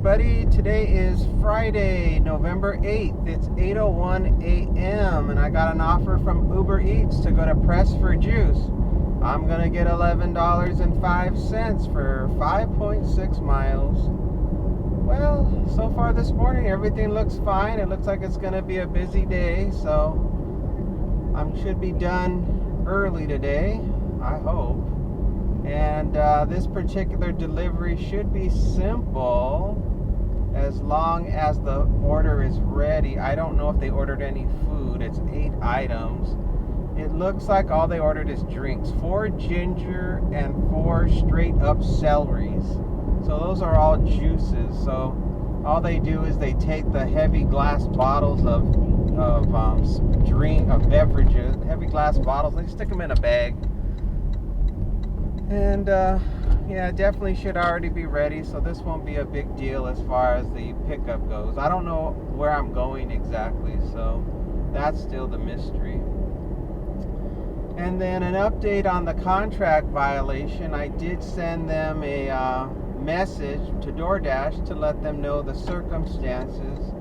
everybody. Today is Friday, November 8th. It's 8:01 a.m. and I got an offer from Uber Eats to go to Press for Juice. I'm going to get $11.05 for 5.6 miles. Well, so far this morning everything looks fine. It looks like it's going to be a busy day, so I should be done early today, I hope. And this particular delivery should be simple as long as the order is ready. I don't know if they ordered any food. It's 8 items. It looks like all they ordered is drinks. 4 ginger and 4 straight up celeries. So those are all juices. So all they do is they take the heavy glass bottles of beverages, heavy glass bottles, they stick them in a bag. And yeah, it definitely should already be ready, so this won't be a big deal as far as the pickup goes. I don't know where I'm going exactly, so that's still the mystery. And then an update on the contract violation. I did send them a message to DoorDash to let them know the circumstances,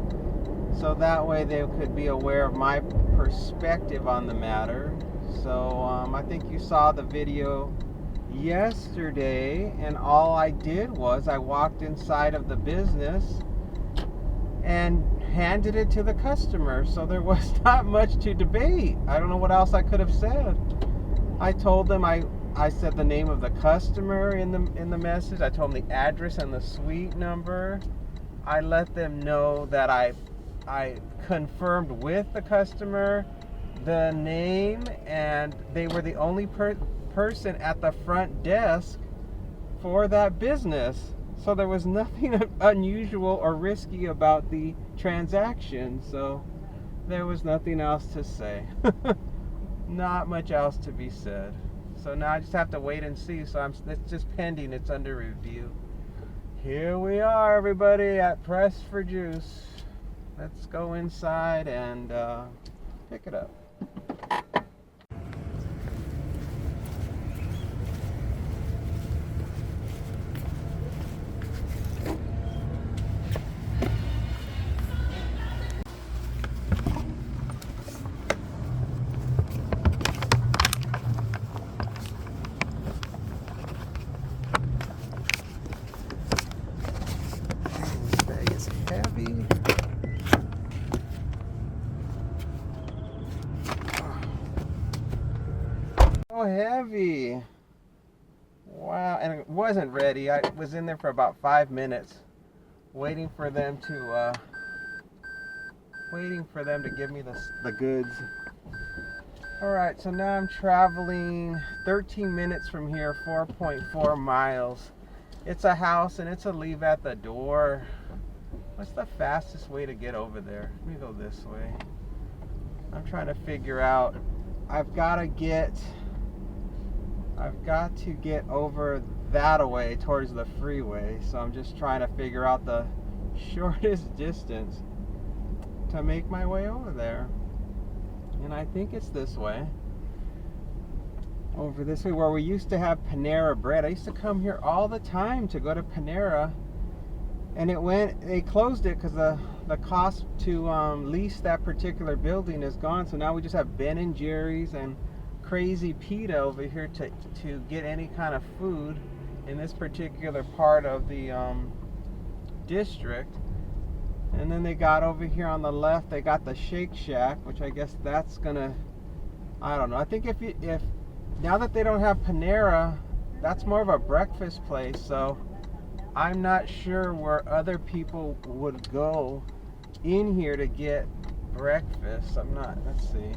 so that way they could be aware of my perspective on the matter. So I think you saw the video yesterday, and all I did was I walked inside of the business and handed it to the customer, so there was not much to debate. I don't know what else I could have said. I told them, I said the name of the customer in the message. I told them the address and the suite number. I let them know that I confirmed with the customer the name, and they were the only person at the front desk for that business, so there was nothing unusual or risky about the transaction, so there was nothing else to say. Not much else to be said. So now I just have to wait and see. So it's just pending, it's under review. Here we are, everybody, at Press for Juice. Let's go inside and pick it up. Heavy. So heavy. Wow, and it wasn't ready. I was in there for about 5 minutes waiting for them to give me the goods. Alright, so now I'm traveling 13 minutes from here, 4.4 miles. It's a house and it's a leave at the door. What's the fastest way to get over there? Let me go this way. I'm trying to figure out. I've got to get over that way towards the freeway. So I'm just trying to figure out the shortest distance to make my way over there. And I think it's this way. Over this way where we used to have Panera Bread. I used to come here all the time to go to Panera. And they closed it because the cost to lease that particular building is gone. So now we just have Ben & Jerry's and Crazy Pita over here to get any kind of food in this particular part of the district. And then they got over here on the left, they got the Shake Shack, which I guess that's gonna, I don't know. I think if now that they don't have Panera, that's more of a breakfast place. So I'm not sure where other people would go in here to get breakfast. Let's see.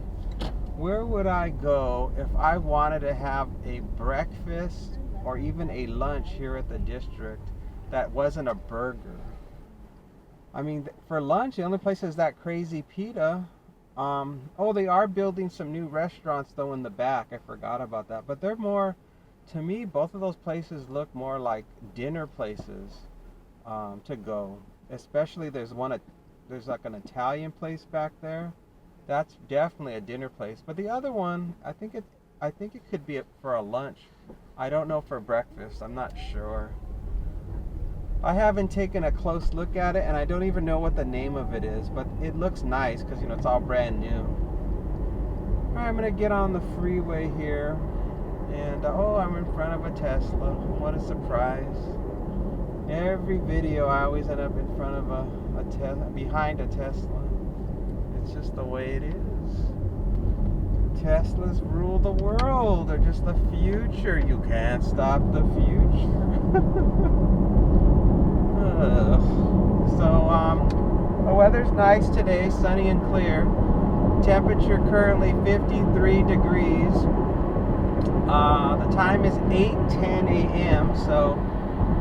Where would I go if I wanted to have a breakfast or even a lunch here at the district that wasn't a burger? I mean, for lunch, the only place is that Crazy Pita. Oh, they are building some new restaurants though in the back. I forgot about that. But they're more, to me, both of those places look more like dinner places to go. Especially there's like an Italian place back there. That's definitely a dinner place. But the other one, I think it could be for a lunch. I don't know for breakfast. I'm not sure. I haven't taken a close look at it, and I don't even know what the name of it is, but it looks nice because, you know, it's all brand new. All right, I'm going to get on the freeway here, and oh, I'm in front of a Tesla. What a surprise. Every video I always end up in front of a Tesla, behind a Tesla. It's just the way it is. Teslas rule the world. They're just the future. You can't stop the future. So, the weather's nice today, sunny and clear. Temperature currently 53 degrees. The time is 8:10 a.m. So,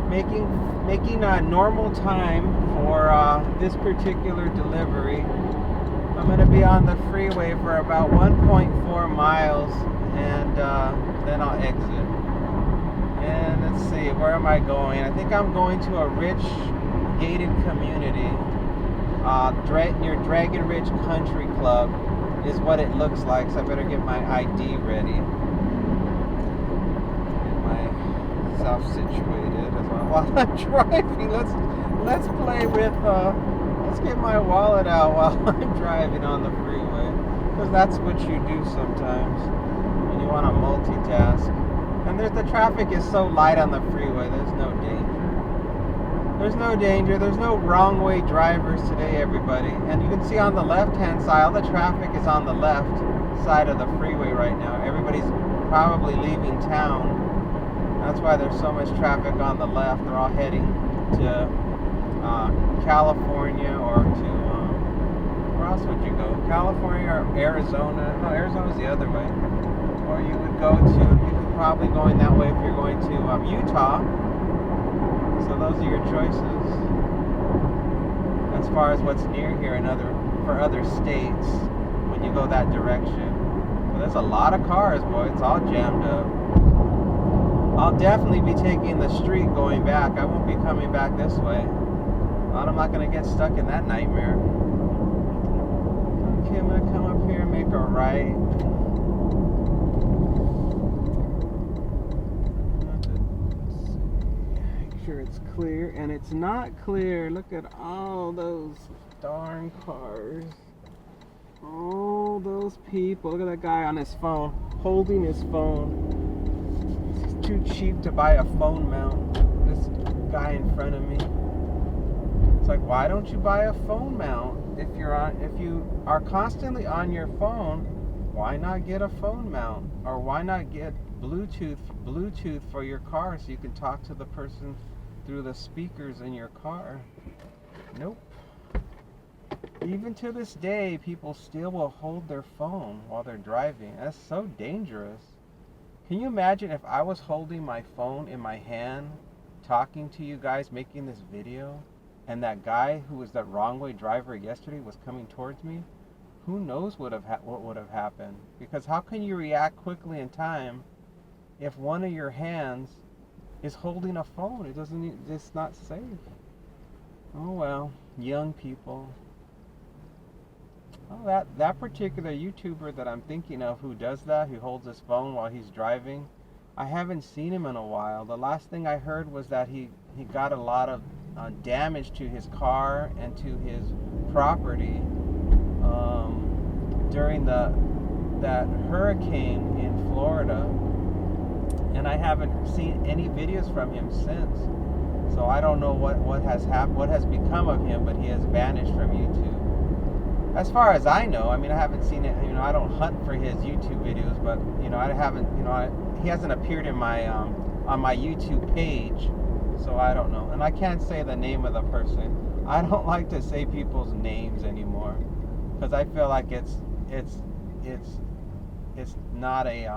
making a normal time for this particular delivery. I'm going to be on the freeway for about 1.4 miles, and then I'll exit. And let's see, where am I going? I think I'm going to a rich gated community. Near Dragon Ridge Country Club is what it looks like, so I better get my ID ready. Get myself situated as well. While I'm driving, let's play with, let's get my wallet out while I'm driving on the freeway. Because that's what you do sometimes when you want to multitask. And the traffic is so light on the freeway, there's no danger. There's no danger. There's no wrong way drivers today, everybody. And you can see on the left-hand side, all the traffic is on the left side of the freeway right now. Everybody's probably leaving town. That's why there's so much traffic on the left. They're all heading to California or to, where else would you go? California or Arizona? No, Arizona's the other way. Or you would go to, you could probably going that way if you're going to Utah. So those are your choices as far as what's near here and for other states when you go that direction. Well, there's a lot of cars, boy. It's all jammed up. I'll definitely be taking the street going back. I won't be coming back this way. Well, I'm not going to get stuck in that nightmare. Okay, I'm going to come up here and make a right. Sure it's clear, and it's not clear. Look at all those darn cars, all those people. Look at that guy on his phone, holding his phone. It's too cheap to buy a phone mount. This guy in front of me. It's like, why don't you buy a phone mount? If you are constantly on your phone, why not get a phone mount? Or why not get Bluetooth for your car so you can talk to the person through the speakers in your car? Nope. Even to this day, people still will hold their phone while they're driving. That's so dangerous. Can you imagine if I was holding my phone in my hand, talking to you guys, making this video, and that guy who was that wrong way driver yesterday was coming towards me? Who knows what would have happened? Because how can you react quickly in time if one of your hands is holding a phone? It's not safe. Oh well, young people. Oh, that particular YouTuber that I'm thinking of who does that, who holds his phone while he's driving, I haven't seen him in a while. The last thing I heard was that he got a lot of damage to his car and to his property during that hurricane in Florida. And I haven't seen any videos from him since. So I don't know what has happened, what has become of him, but he has vanished from YouTube. As far as I know, I mean, I haven't seen it, I don't hunt for his YouTube videos, but, I haven't, he hasn't appeared in my, on my YouTube page, so I don't know. And I can't say the name of the person. I don't like to say people's names anymore, because I feel like it's not a,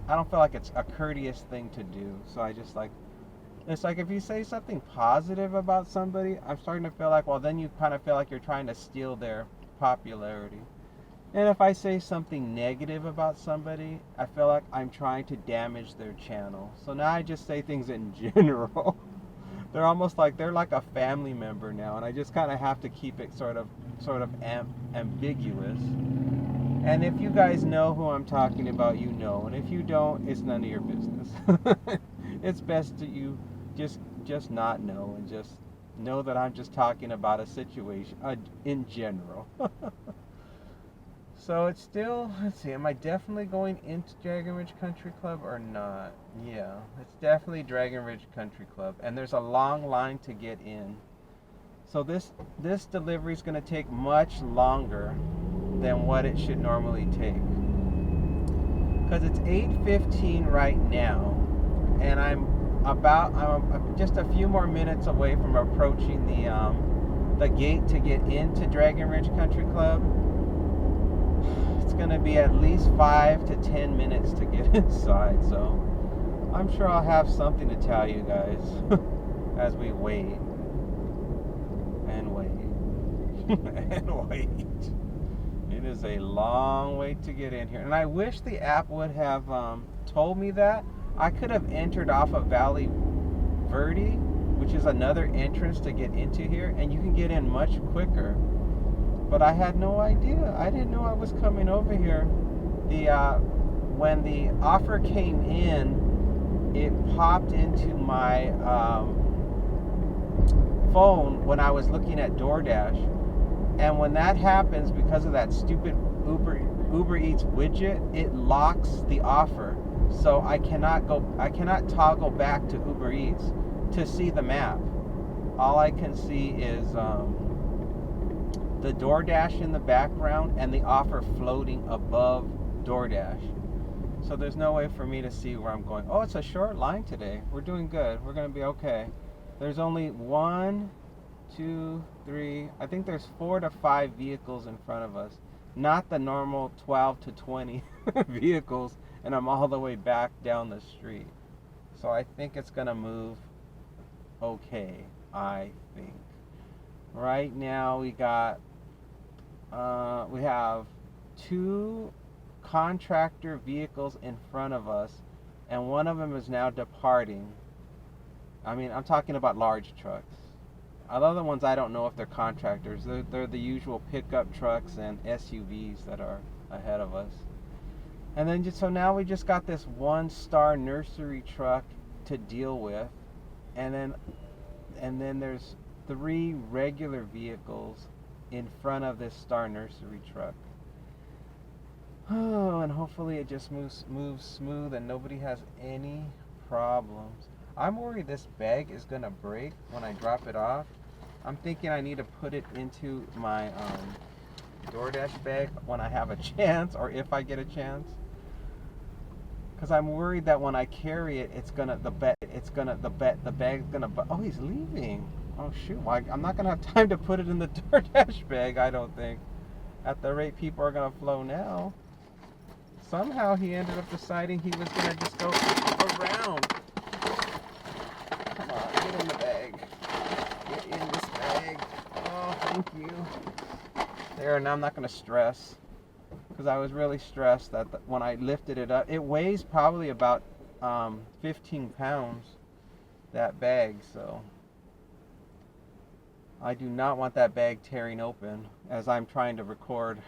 I don't feel like it's a courteous thing to do. So I just it's like if you say something positive about somebody, I'm starting to feel like, well, then you kind of feel like you're trying to steal their popularity. And if I say something negative about somebody, I feel like I'm trying to damage their channel. So now I just say things in general. They're almost like, they're like a family member now, and I just kind of have to keep it sort of ambiguous. And if you guys know who I'm talking about, you know. And if you don't, it's none of your business. It's best that you just not know and just know that I'm just talking about a situation in general. So it's still, let's see, am I definitely going into Dragon Ridge Country Club or not? Yeah, it's definitely Dragon Ridge Country Club, and there's a long line to get in. So this delivery is going to take much longer than what it should normally take. Because it's 8:15 right now, and I'm just a few more minutes away from approaching the gate to get into Dragon Ridge Country Club. It's going to be at least 5 to 10 minutes to get inside, so I'm sure I'll have something to tell you guys as we wait and wait and wait. It is a long wait to get in here, and I wish the app would have told me that. I could have entered off of Valley Verde, which is another entrance to get into here, and you can get in much quicker. But I had no idea. I didn't know I was coming over here. When the offer came in, it popped into my phone when I was looking at DoorDash. And when that happens, because of that stupid Uber Eats widget, it locks the offer. So I cannot toggle back to Uber Eats to see the map. All I can see is the DoorDash in the background and the offer floating above DoorDash. So there's no way for me to see where I'm going. Oh, it's a short line today. We're doing good. We're going to be okay. There's only 1, 2, 3. I think there's 4 to 5 vehicles in front of us. Not the normal 12 to 20 vehicles. And I'm all the way back down the street. So I think it's going to move okay, I think. Right now we have 2 contractor vehicles in front of us, and one of them is now departing. I mean, I'm talking about large trucks. Other ones, I don't know if they're contractors. They're the usual pickup trucks and SUVs that are ahead of us. And then so now we just got this 1-star nursery truck to deal with, and then there's 3 regular vehicles in front of this star nursery truck. Oh, and hopefully it just moves smooth and nobody has any problems. I'm worried this bag is gonna break when I drop it off. I'm thinking I need to put it into my DoorDash bag when I have a chance, or if I get a chance. Because I'm worried that when I carry it, the bag's gonna. Oh, he's leaving. Oh shoot! Well, I'm not gonna have time to put it in the DoorDash bag. I don't think. At the rate people are gonna flow now. Somehow he ended up deciding he was gonna just go around. Come on, get in the bag. Get in this bag. Oh, thank you. There. Now I'm not gonna stress. Because I was really stressed that when I lifted it up, it weighs probably about 15 pounds, that bag, so I do not want that bag tearing open as I'm trying to record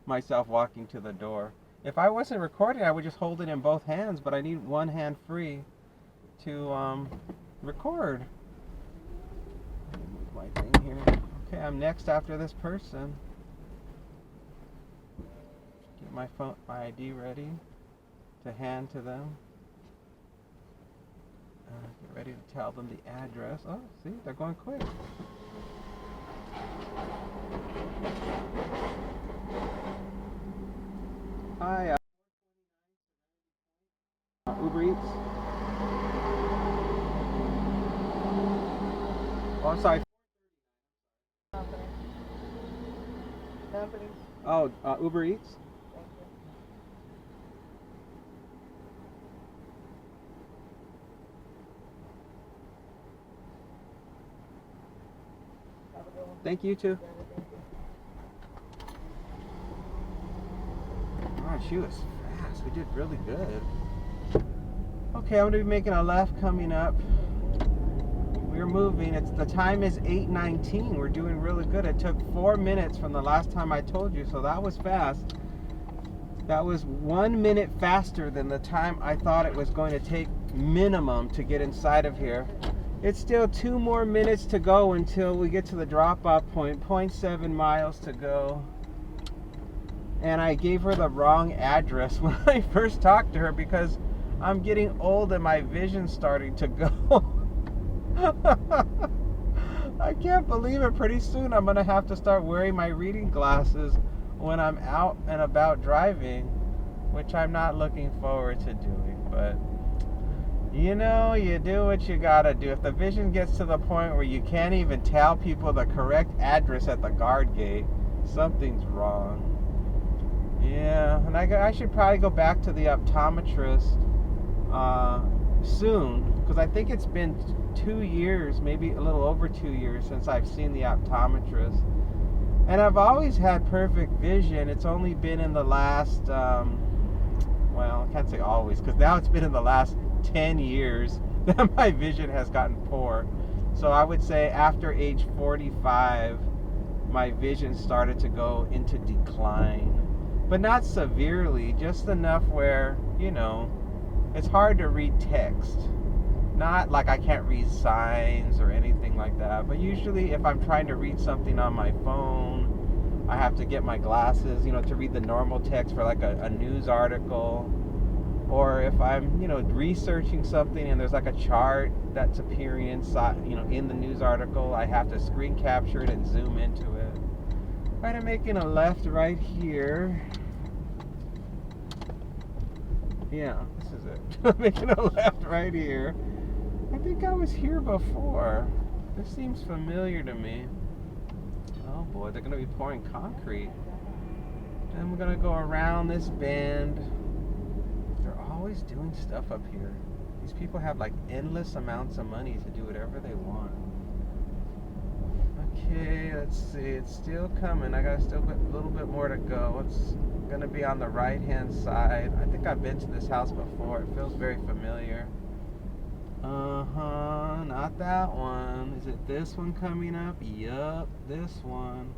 myself walking to the door. If I wasn't recording, I would just hold it in both hands, but I need one hand free to record. Let me move my thing here. Okay, I'm next after this person. Get my ID ready to hand to them. Get ready to tell them the address. Oh, see, they're going quick. Hi, Uber Eats. Oh, I'm sorry. Company. Oh, Uber Eats. Thank you too. Oh, she was fast. We did really good. Okay, I'm gonna be making a left coming up. We're moving. The time is 8:19. We're doing really good. It took 4 minutes from the last time I told you, so that was fast. That was 1 minute faster than the time I thought it was going to take minimum to get inside of here. It's still 2 more minutes to go until we get to the drop-off point. 0.7 miles to go. And I gave her the wrong address when I first talked to her because I'm getting old and my vision's starting to go. I can't believe it. Pretty soon I'm going to have to start wearing my reading glasses when I'm out and about driving, which I'm not looking forward to doing. But, you know, you do what you got to do. If the vision gets to the point where you can't even tell people the correct address at the guard gate, something's wrong. Yeah, and I should probably go back to the optometrist soon, because I think it's been 2 years, maybe a little over 2 years since I've seen the optometrist. And I've always had perfect vision. It's only been in the last, well, I can't say always, because now it's been in the last 10 years that my vision has gotten poor. So I would say after age 45, my vision started to go into decline. But not severely, just enough where, you know, it's hard to read text. Not like I can't read signs or anything like that, but usually if I'm trying to read something on my phone, I have to get my glasses, you know, to read the normal text for like a news article. Or if I'm, you know, researching something and there's like a chart that's appearing inside, you know, in the news article, I have to screen capture it and zoom into it. Right, I'm making a left right here. Yeah, this is it. I'm making a left right here. I think I was here before. This seems familiar to me. Oh boy, they're going to be pouring concrete. And we're going to go around this bend. They're always doing stuff up here. These people have like endless amounts of money to do whatever they want. Okay, let's see. It's still coming. I got still a little bit more to go. It's going to be on the right-hand side. I think I've been to this house before. It feels very familiar. Not that one. Is it this one coming up? Yup, this one.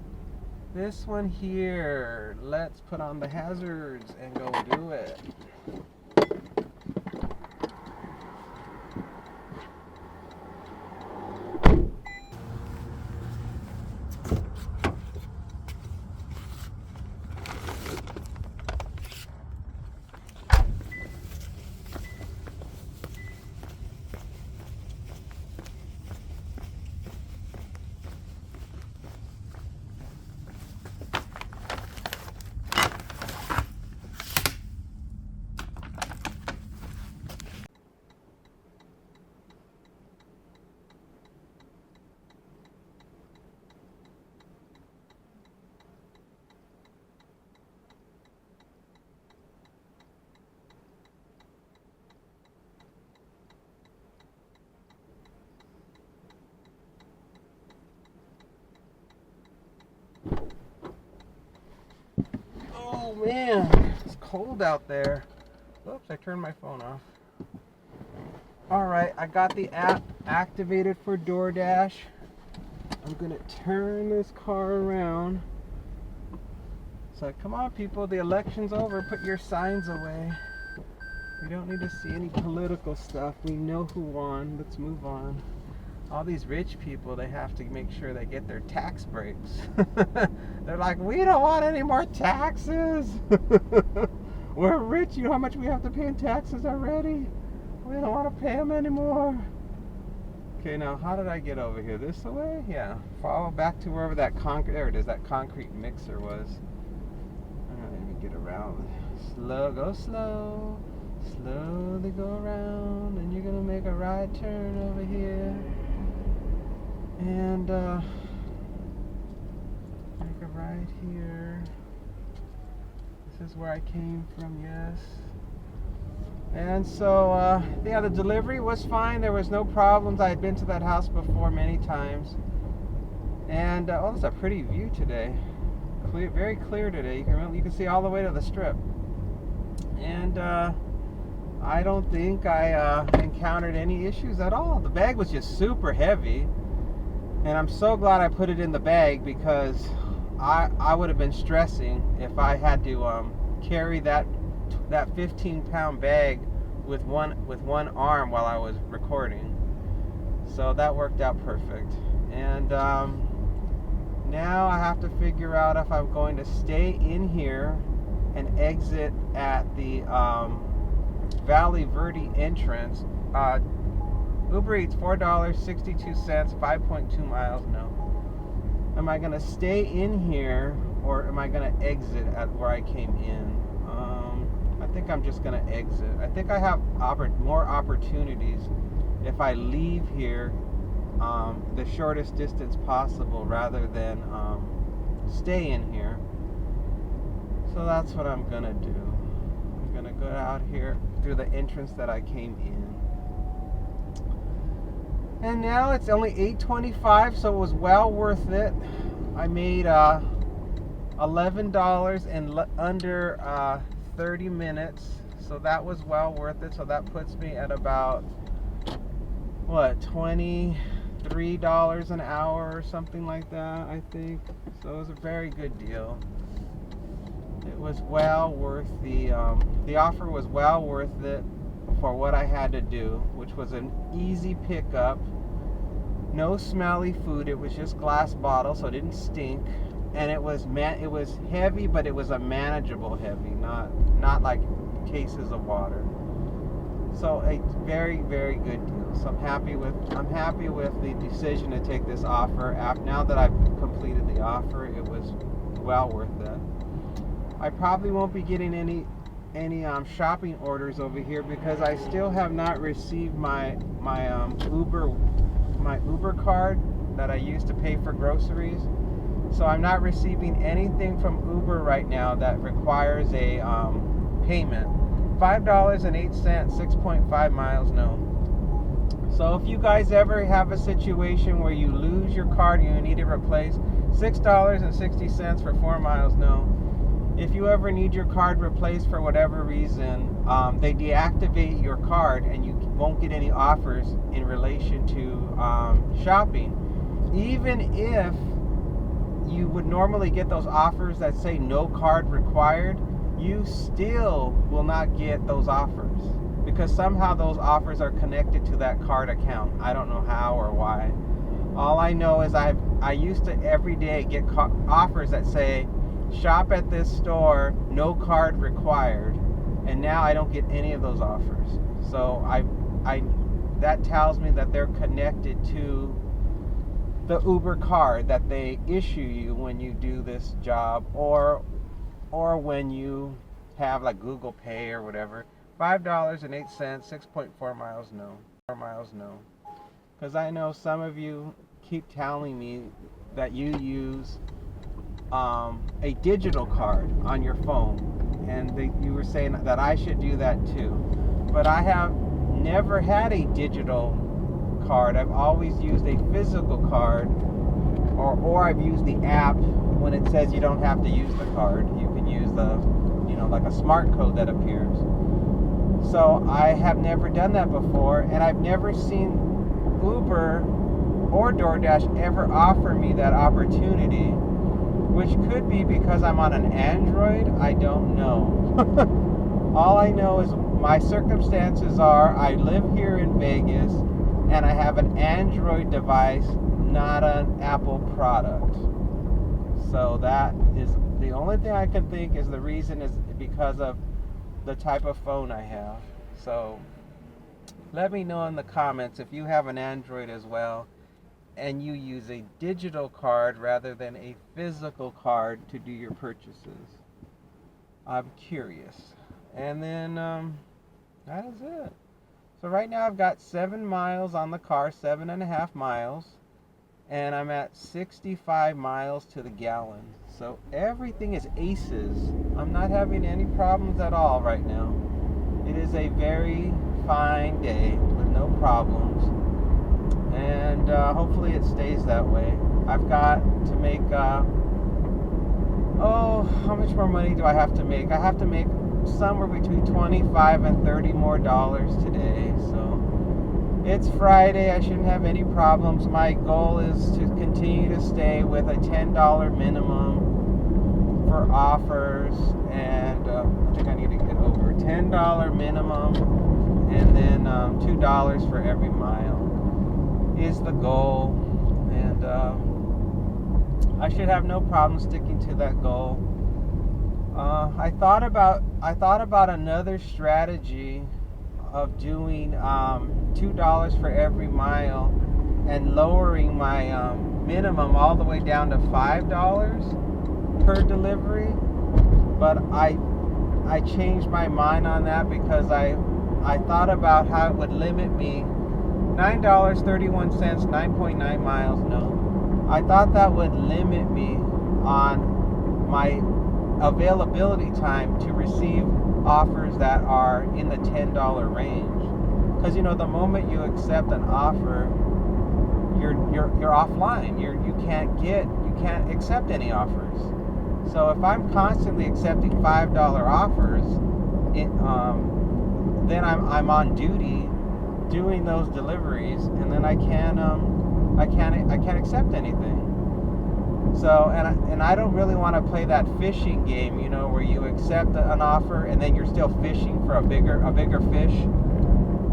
This one here. Let's put on the hazards and go do it. Oh man, it's cold out there. Oops, I turned my phone off. Alright, I got the app activated for DoorDash. I'm gonna turn this car around. So come on people, the election's over. Put your signs away. We don't need to see any political stuff. We know who won. Let's move on. All these rich people, they have to make sure they get their tax breaks. They're like, we don't want any more taxes. We're rich. You know how much we have to pay in taxes already? We don't want to pay them anymore. Okay, now how did I get over here? This way? Yeah. Follow back to wherever that concrete, there it is, that concrete mixer was. Let me get around. Slow, go slow. Slowly go around, and you're gonna make a right turn over here. And make a right here. This is where I came from, yes. And so, yeah, the delivery was fine. There was no problems. I had been to that house before many times. And, oh, it's a pretty view today. Clear, very clear today. You can see all the way to the strip. And, I don't think I encountered any issues at all. The bag was just super heavy. And I'm so glad I put it in the bag, because I would have been stressing if I had to carry that 15-pound bag with one arm while I was recording. So that worked out perfect. And now I have to figure out if I'm going to stay in here and exit at the Valley Verde entrance. Uber Eats, $4.62, 5.2 miles. No. Am I going to stay in here, or am I going to exit at where I came in? I think I'm just going to exit. I think I have more opportunities if I leave here the shortest distance possible rather than stay in here. So that's what I'm going to do. I'm going to go out here through the entrance that I came in. And now it's only 8:25, so it was well worth it. I made $11 in under 30 minutes, so that was well worth it. So that puts me at about $23 an hour or something like that, I think. So it was a very good deal. It was well worth the offer was well worth it for what I had to do, which was an easy pickup. No smelly food. It was just glass bottles, so it didn't stink. And it was heavy, but it was a manageable heavy, not like cases of water. So a very, very good deal. So I'm happy with the decision to take this offer. Now that I've completed the offer, it was well worth it. I probably won't be getting any shopping orders over here because I still have not received my Uber card that I use to pay for groceries. So I'm not receiving anything from Uber right now that requires a payment. $5.08, 6.5 miles, no. So if you guys ever have a situation where you lose your card and you need it replaced, $6.60 for 4 miles, no. If you ever need your card replaced for whatever reason, they deactivate your card and you won't get any offers in relation to shopping. Even if you would normally get those offers that say no card required, you still will not get those offers because somehow those offers are connected to that card account. I don't know how or why. All I know is I used to every day get offers that say shop at this store, no card required, and now I don't get any of those offers. So that tells me that they're connected to the Uber card that they issue you when you do this job, or when you have like Google Pay or whatever. $5.08, 6.4 miles, no. 4 miles, no. Because I know some of you keep telling me that you use a digital card on your phone, and you were saying that I should do that too. But I have never had a digital card. I've always used a physical card, or I've used the app when it says you don't have to use the card. You can use like a smart code that appears. So I have never done that before, and I've never seen Uber or DoorDash ever offer me that opportunity, which could be because I'm on an Android. I don't know. All I know is my circumstances are I live here in Vegas and I have an Android device, not an Apple product. So that is the only thing I can think is the reason is because of the type of phone I have. So let me know in the comments if you have an Android as well and you use a digital card rather than a physical card to do your purchases. I'm curious. And then that is it. So right now I've got 7 miles on the car, 7.5 miles, and I'm at 65 miles to the gallon. So everything is aces. I'm not having any problems at all right now. It is a very fine day with no problems, and hopefully it stays that way. I've got to make how much more money do I have to make? I have to make somewhere between $25 and $30 more today. So it's Friday. I shouldn't have any problems. My goal is to continue to stay with a $10 minimum for offers, and I think I need to get over $10 minimum, and then $2 for every mile. is the goal, and I should have no problem sticking to that goal. I thought about another strategy of doing $2 for every mile and lowering my minimum all the way down to $5 per delivery. But I changed my mind on that because I thought about how it would limit me. $9.31, 9.9 miles. No, I thought that would limit me on my availability time to receive offers that are in the $10 range. Because the moment you accept an offer, you're offline. You can't accept any offers. So if I'm constantly accepting $5 offers, then I'm on duty doing those deliveries, and then I can't accept anything. So and I don't really want to play that fishing game, where you accept an offer and then you're still fishing for a bigger fish.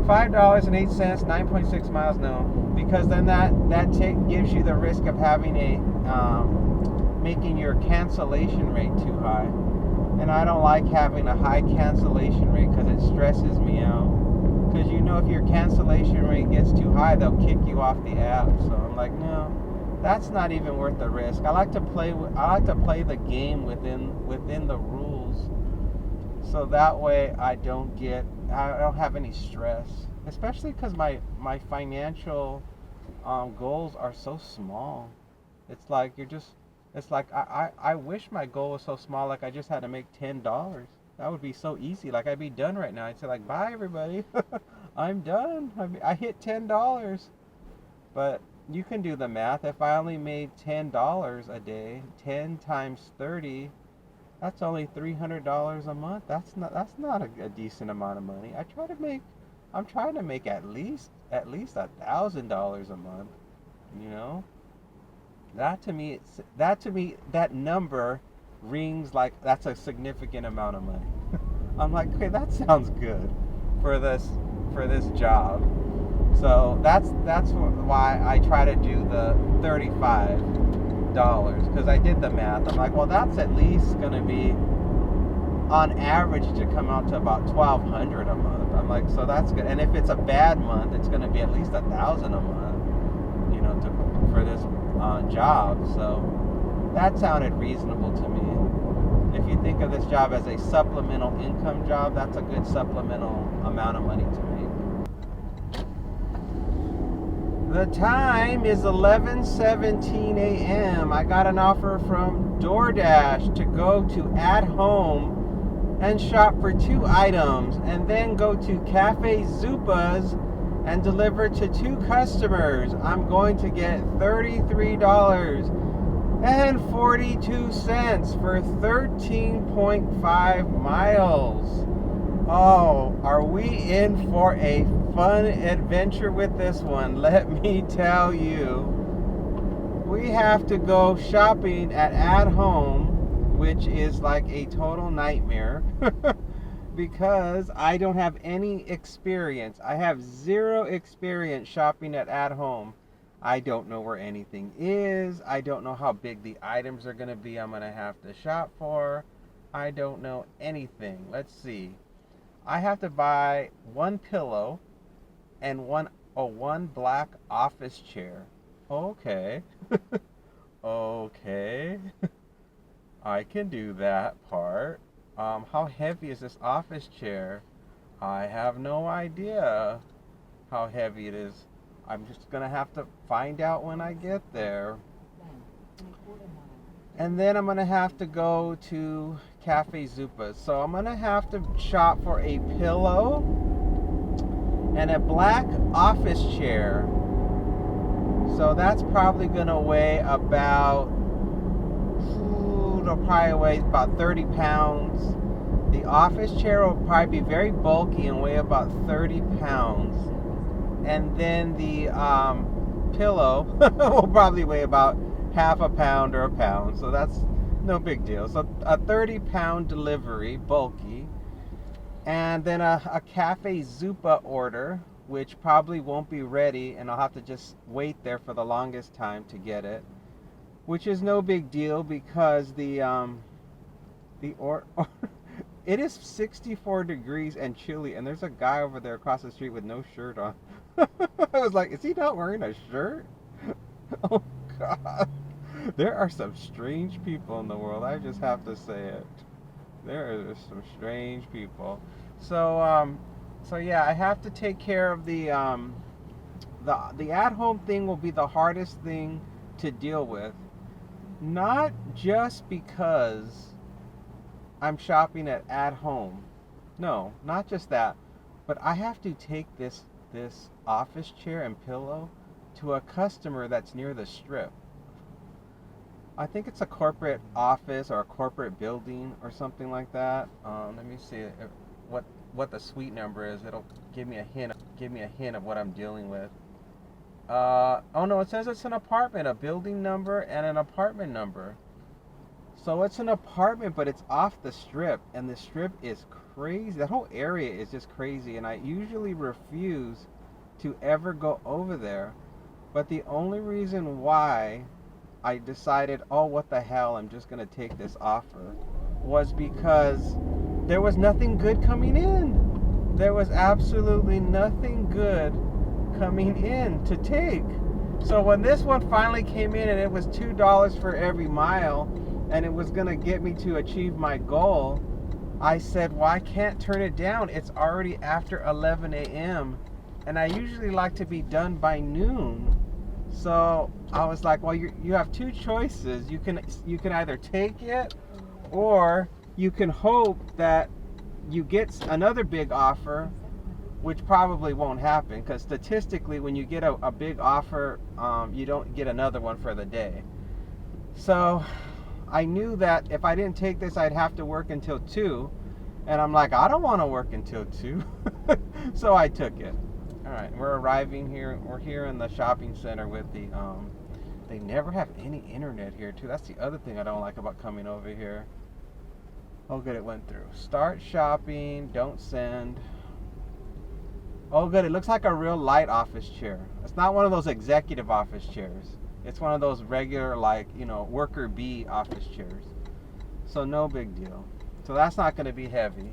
$5.08, 9.6 miles. No, because then that gives you the risk of having making your cancellation rate too high, and I don't like having a high cancellation rate because it stresses me out. Because if your cancellation rate gets too high, they'll kick you off the app. So I'm like, no, that's not even worth the risk. I like to play the game within the rules, so that way I don't have any stress. Especially because my financial goals are so small. It's like I wish my goal was so small. Like I just had to make $10. That would be so easy. Like I'd be done right now. I'd say like, bye everybody. I'm done. I hit $10. But you can do the math. If I only made $10 a day, 10 times 30, that's only $300 a month. That's not a decent amount of money. I'm trying to make at least $1,000 a month. That to me, that number rings like that's a significant amount of money. I'm like, okay, that sounds good for this job. So that's why I try to do the $35, because I did the math. I'm like, well, that's at least going to be on average to come out to about $1,200 a month. I'm like, so that's good. And if it's a bad month, it's going to be at least $1,000 a month, for this job. So that sounded reasonable to me. If you think of this job as a supplemental income job, that's a good supplemental amount of money to make. The time is 11:17 a.m. I got an offer from DoorDash to go to At Home and shop for 2 items, and then go to Cafe Zupa's and deliver to 2 customers. I'm going to get $33.42 for 13.5 miles. Oh, are we in for a fun adventure with this one? Let me tell you. We have to go shopping at Home, which is like a total nightmare. Because I don't have any experience. I have 0 experience shopping at Home. I don't know where anything is. I don't know how big the items are going to be I'm going to have to shop for. I don't know anything. Let's see. I have to buy 1 pillow and one black office chair. Okay. Okay. I can do that part. How heavy is this office chair? I have no idea how heavy it is. I'm just going to have to find out when I get there. And then I'm going to have to go to Cafe Zupa. So I'm going to have to shop for a pillow and a black office chair. So that's probably going to weigh about... it'll probably weigh about 30 pounds. The office chair will probably be very bulky and weigh about 30 pounds. And then the pillow will probably weigh about half a pound or a pound. So that's no big deal. So a 30-pound delivery, bulky. And then a Cafe Zupa order which probably won't be ready, and I'll have to just wait there for the longest time to get it, which is no big deal because or it is 64 degrees and chilly, and there's a guy over there across the street with no shirt on. I was like, is he not wearing a shirt? Oh God. There are some strange people in the world. I just have to say it. There are some strange people. So yeah, I have to take care of the at-home thing will be the hardest thing to deal with. Not just because I'm shopping at home. No, not just that. But I have to take this office chair and pillow to a customer that's near the strip. I think it's a corporate office or a corporate building or something like that. Let me see what the suite number is. It'll give me a hint of what I'm dealing with. Oh no, it says it's an apartment, a building number and an apartment number. So it's an apartment, but it's off the strip, and the strip is crazy. That whole area is just crazy, and I usually refuse to ever go over there. But the only reason why I decided, oh, what the hell, I'm just going to take this offer, was because there was nothing good coming in. There was absolutely nothing good coming in to take. So when this one finally came in and it was $2 for every mile, and it was going to get me to achieve my goal, I said, well, I can't turn it down. It's already after 11 a.m. and I usually like to be done by noon. So I was like, well, you have two choices. You can either take it, or you can hope that you get another big offer, which probably won't happen, because statistically when you get a big offer, you don't get another one for the day. So I knew that if I didn't take this, I'd have to work until 2. And I'm like, I don't want to work until 2. So I took it. All right, we're arriving here. We're here in the shopping center with the, they never have any internet here too. That's the other thing I don't like about coming over here. Oh good, it went through. Start shopping, don't send. Oh good, it looks like a real light office chair. It's not one of those executive office chairs. It's one of those regular, like, worker bee office chairs. So no big deal. So that's not going to be heavy.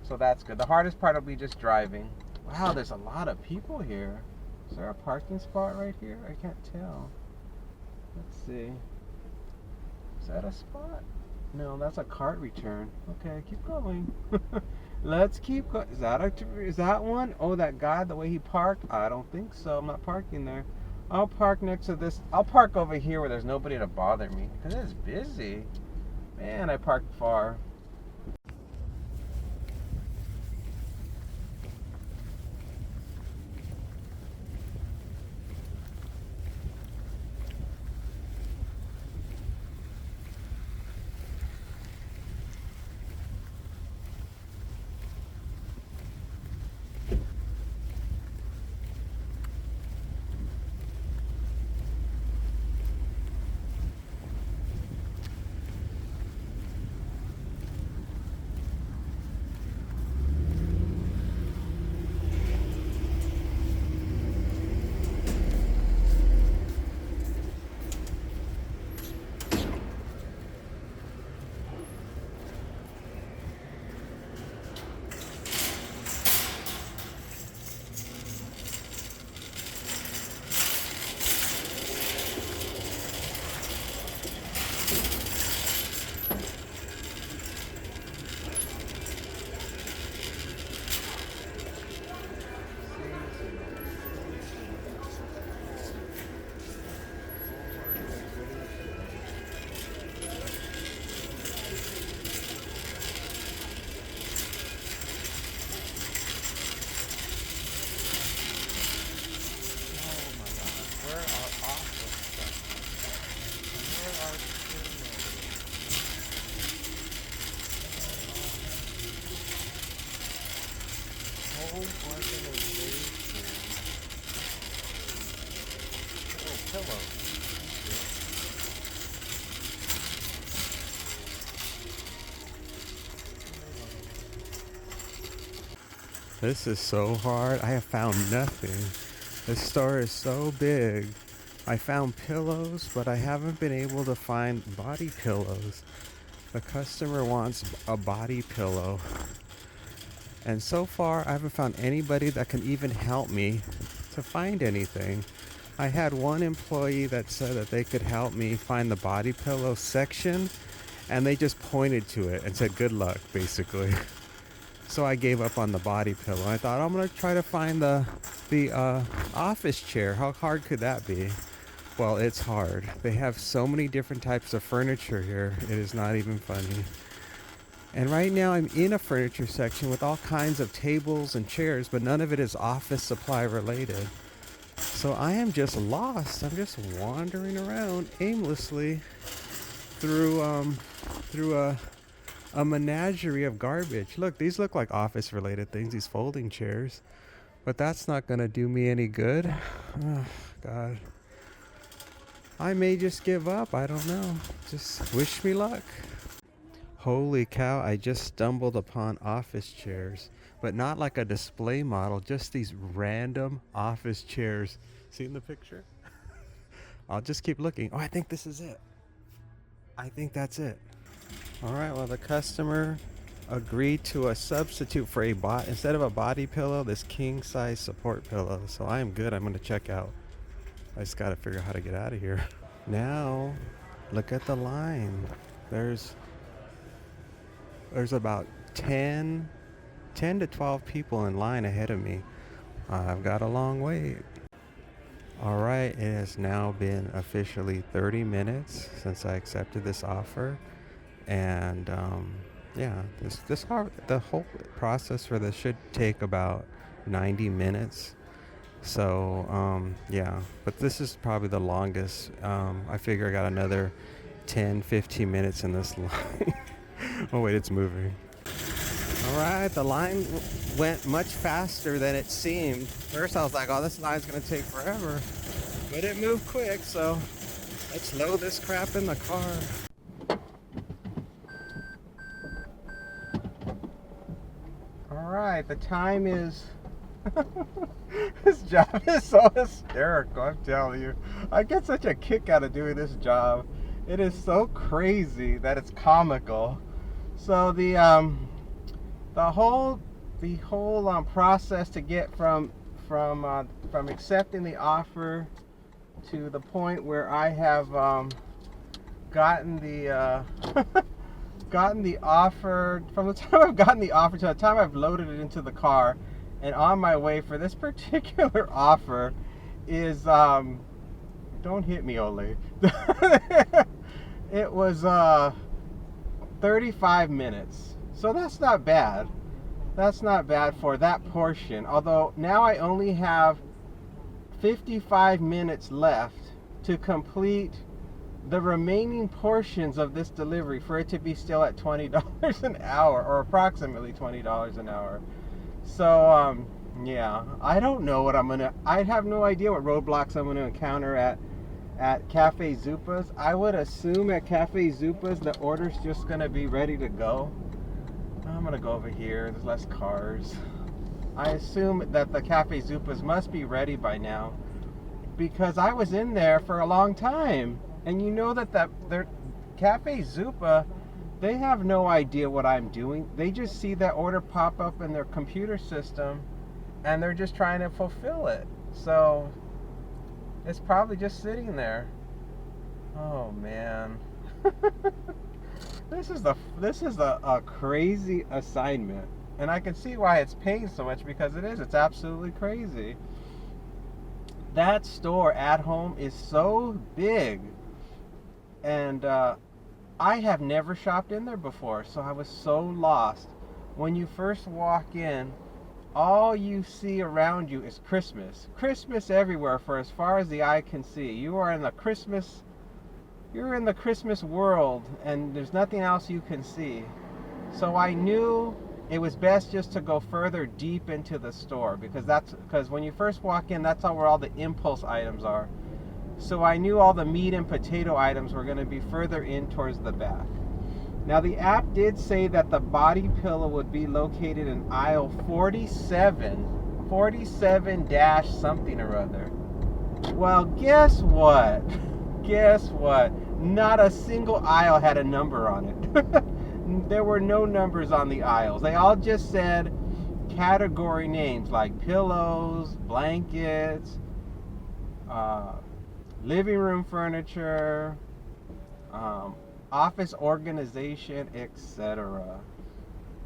So that's good. The hardest part will be just driving. Wow, there's a lot of people here. Is there a parking spot right here? I can't tell. Let's see. Is that a spot? No, that's a cart return. Okay, keep going. Let's keep going. Is that one? Oh, that guy, the way he parked? I don't think so. I'm not parking there. I'll park next to this. I'll park over here where there's nobody to bother me, because it's busy. Man, I parked far. This is so hard. I have found nothing. This store is so big. I found pillows, but I haven't been able to find body pillows. The customer wants a body pillow. And so far, I haven't found anybody that can even help me to find anything. I had one employee that said that they could help me find the body pillow section, and they just pointed to it and said, good luck, basically. So I gave up on the body pillow. I thought, I'm going to try to find the office chair. How hard could that be? Well, it's hard. They have so many different types of furniture here. It is not even funny. And right now I'm in a furniture section with all kinds of tables and chairs, but none of it is office supply related. So I am just lost. I'm just wandering around aimlessly through a menagerie of garbage. Look, these look like office related things, these folding chairs. But that's not going to do me any good. Oh, God. I may just give up. I don't know. Just wish me luck. Holy cow, I just stumbled upon office chairs, but not like a display model, just these random office chairs. Seen the picture? I'll just keep looking. Oh, I think this is it. I think that's it. All right, well, the customer agreed to a substitute for instead of a body pillow, this king size support pillow. So I am good. I'm going to check out. I just got to figure out how to get out of here. Now, look at the line. There's about 10 to 12 people in line ahead of me. I've got a long wait. All right, it has now been officially 30 minutes since I accepted this offer. And yeah, the whole process for this should take about 90 minutes. So yeah, but this is probably the longest. I figure I got another 10-15 minutes in this line. Oh wait, it's moving. All right, the line went much faster than it seemed. First I was like, oh, this line's gonna take forever, but it moved quick. So let's load this crap in the car. All right, the time is this job is so hysterical, I'm telling you. I get such a kick out of doing this job. It is so crazy that it's comical. So the whole process to get from accepting the offer to the point where I have gotten the gotten the offer, from the time I've gotten the offer to the time I've loaded it into the car and on my way for this particular offer is don't hit me, Ole. It was 35 minutes. So that's not bad. That's not bad for that portion. Although now I only have 55 minutes left to complete the remaining portions of this delivery for it to be still at $20 an hour, or approximately $20 an hour. So yeah, I don't know what I have no idea what roadblocks I'm gonna encounter at Cafe Zupa's. I would assume at Cafe Zupa's the order's just gonna be ready to go. I'm gonna go over here, there's less cars. I assume that the Cafe Zupa's must be ready by now, because I was in there for a long time. And you know that their Cafe Zupa, they have no idea what I'm doing. They just see that order pop up in their computer system and they're just trying to fulfill it. So it's probably just sitting there. Oh man. This is a crazy assignment. And I can see why it's paying so much, because it's absolutely crazy. That store at home is so big. And I have never shopped in there before, so I was so lost. When you first walk in, all you see around you is Christmas. Christmas everywhere for as far as the eye can see. You're in the Christmas world, and there's nothing else you can see. So I knew it was best just to go further deep into the store, because when you first walk in, that's where all the impulse items are. So I knew all the meat and potato items were going to be further in towards the back. Now the app did say that the body pillow would be located in aisle 47 dash something or other. Well, guess what? Guess what? Not a single aisle had a number on it. There were no numbers on the aisles. They all just said category names like pillows, blankets, living room furniture, office organization, etc.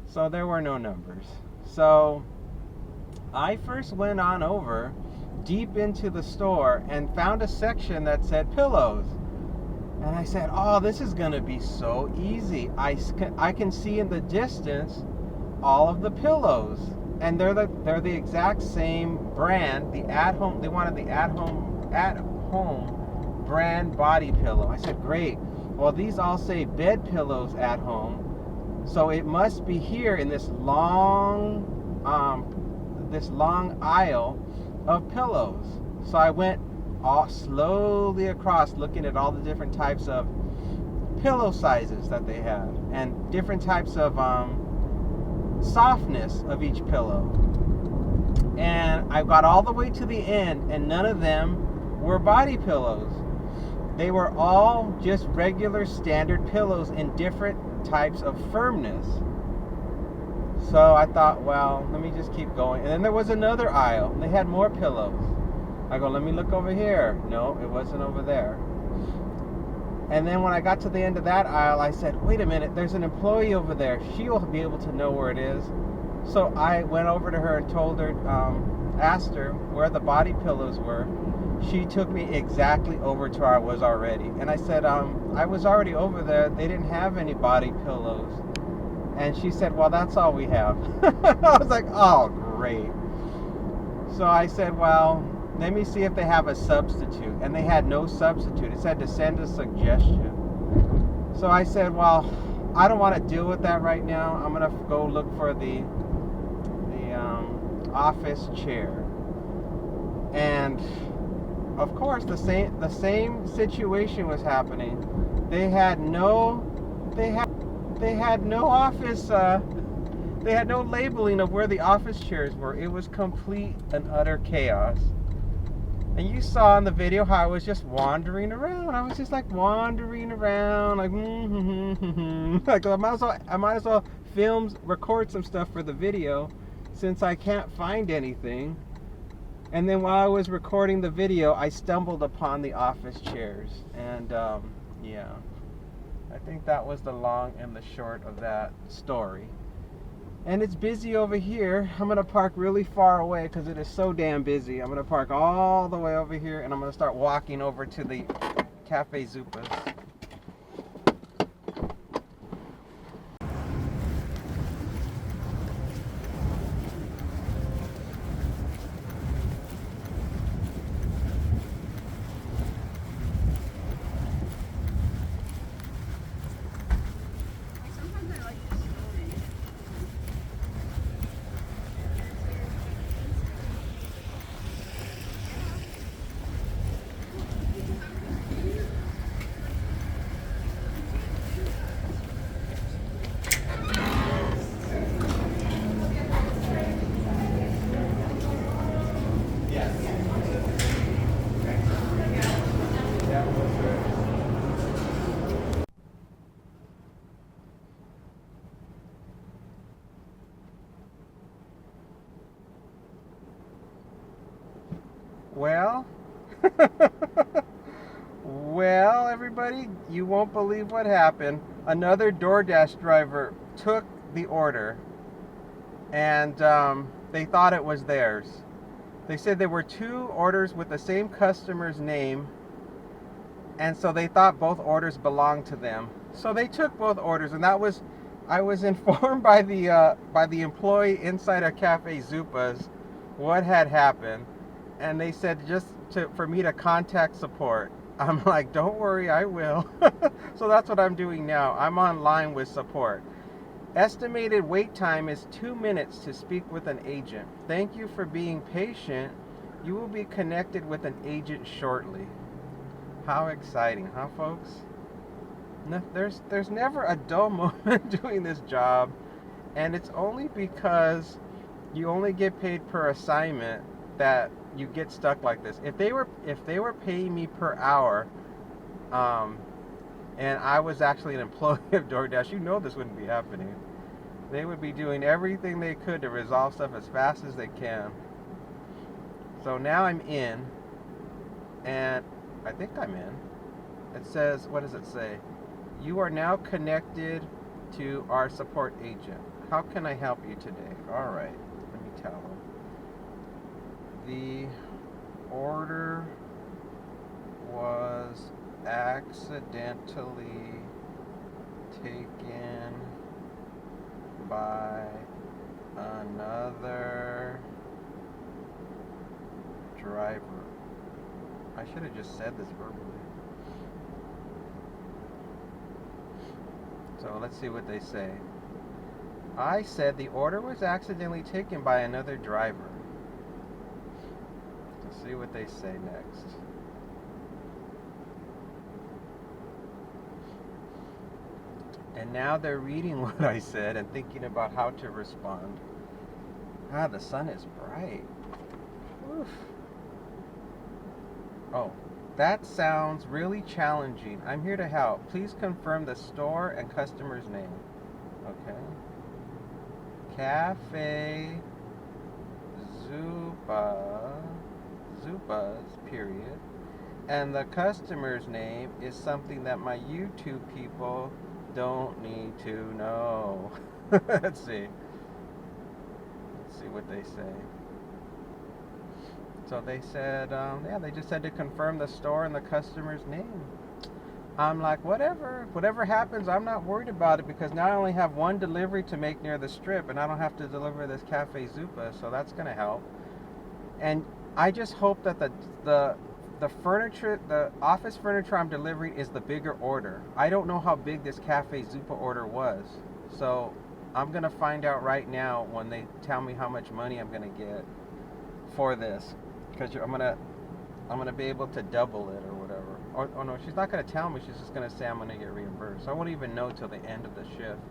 So there were no numbers. So I first went on over deep into the store and found a section that said pillows. And I said, oh, this is going to be so easy. I can see in the distance all of the pillows. And they're the exact same brand, they wanted the at-home brand body pillow. I said, great. Well, these all say bed pillows at home. So it must be here in this long aisle of pillows. So I went all slowly across, looking at all the different types of pillow sizes that they had and different types of softness of each pillow. And I got all the way to the end, and none of them were body pillows. They were all just regular standard pillows in different types of firmness. So I thought, well, let me just keep going. And then there was another aisle. They had more pillows. I go, let me look over here. No, it wasn't over there. And then when I got to the end of that aisle, I said, wait a minute, there's an employee over there. She'll be able to know where it is. So I went over to her and told her, asked her where the body pillows were. She took me exactly over to where I was already. And I said, I was already over there. They didn't have any body pillows. And she said, well, that's all we have. I was like, oh, great. So I said, well, let me see if they have a substitute. And they had no substitute. It said to send a suggestion. So I said, well, I don't want to deal with that right now. I'm going to go look for the office chair. And of course, the same situation was happening. They had no office. They had no labeling of where the office chairs were. It was complete and utter chaos. And you saw in the video how I was just wandering around. I was just like wandering around, like like I might as well record some stuff for the video, since I can't find anything. And then while I was recording the video, I stumbled upon the office chairs. And yeah, I think that was the long and the short of that story. And it's busy over here. I'm going to park really far away because it is so damn busy. I'm going to park all the way over here, and I'm going to start walking over to the Cafe Zupas. Well, well, everybody, you won't believe what happened. Another DoorDash driver took the order, and they thought it was theirs. They said there were two orders with the same customer's name, and so they thought both orders belonged to them. So they took both orders, and I was informed by the employee inside of Cafe Zupas what had happened. And they said for me to contact support. I'm like, don't worry, I will. So that's what I'm doing now. I'm online with support. Estimated wait time is 2 minutes to speak with an agent. Thank you for being patient. You will be connected with an agent shortly. How exciting, huh, folks? No, there's never a dull moment doing this job, and it's only because you only get paid per assignment that you get stuck like this. If they were paying me per hour, um, and I was actually an employee of DoorDash, this wouldn't be happening. They would be doing everything they could to resolve stuff as fast as they can. So now I'm in, and I think I'm in. It says, what does it say? You are now connected to our support agent. How can I help you today? All right, let me tell them. The order was accidentally taken by another driver. I should have just said this verbally. So let's see what they say. I said the order was accidentally taken by another driver. Let's see what they say next. And now they're reading what I said and thinking about how to respond. Ah, the sun is bright. Oof. Oh, that sounds really challenging. I'm here to help. Please confirm the store and customer's name. Okay. Cafe Zupas, period. And the customer's name is something that my YouTube people don't need to know. Let's see. Let's see what they say. So they said, they just said to confirm the store and the customer's name. I'm like, whatever happens, I'm not worried about it because now I only have one delivery to make near the strip and I don't have to deliver this Cafe Zupa, so that's going to help. And I just hope that the furniture, the office furniture I'm delivering is the bigger order. I don't know how big this Cafe Zupa order was. So I'm going to find out right now when they tell me how much money I'm going to get for this. Because I'm gonna be able to double it or whatever. Oh no, she's not gonna tell me. She's just gonna say I'm gonna get reimbursed. So I won't even know till the end of the shift.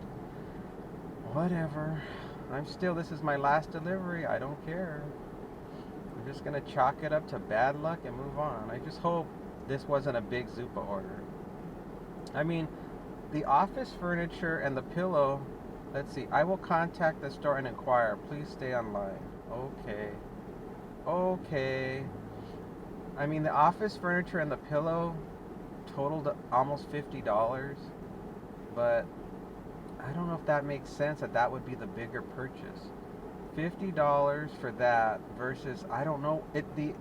Whatever. This is my last delivery. I don't care. I'm just gonna chalk it up to bad luck and move on. I just hope this wasn't a big Zupa order. I mean, the office furniture and the pillow. Let's see. I will contact the store and inquire. Please stay online. Okay. I mean, the office furniture and the pillow totaled almost $50, but I don't know if that makes sense that would be the bigger purchase. $50 for that versus, I don't know, the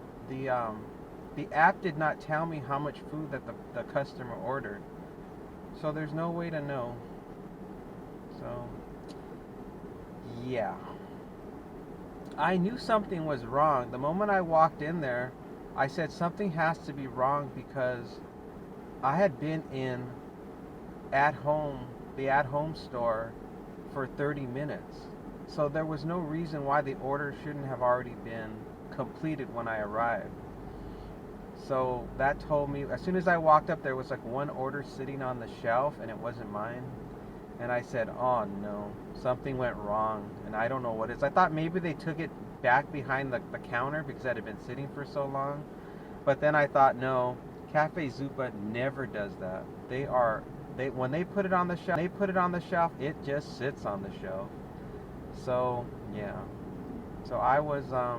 app did not tell me how much food that the customer ordered. So there's no way to know. So yeah. I knew something was wrong. The moment I walked in there, I said something has to be wrong because I had been in the at-home store for 30 minutes. So there was no reason why the order shouldn't have already been completed when I arrived. So that told me, as soon as I walked up, there was like one order sitting on the shelf and it wasn't mine. And I said, oh no, something went wrong, and I don't know what it is. I thought maybe they took it back behind the counter because it had been sitting for so long. But then I thought, no, Cafe Zupa never does that. When they put it on the shelf, it just sits on the shelf. So yeah. So I was I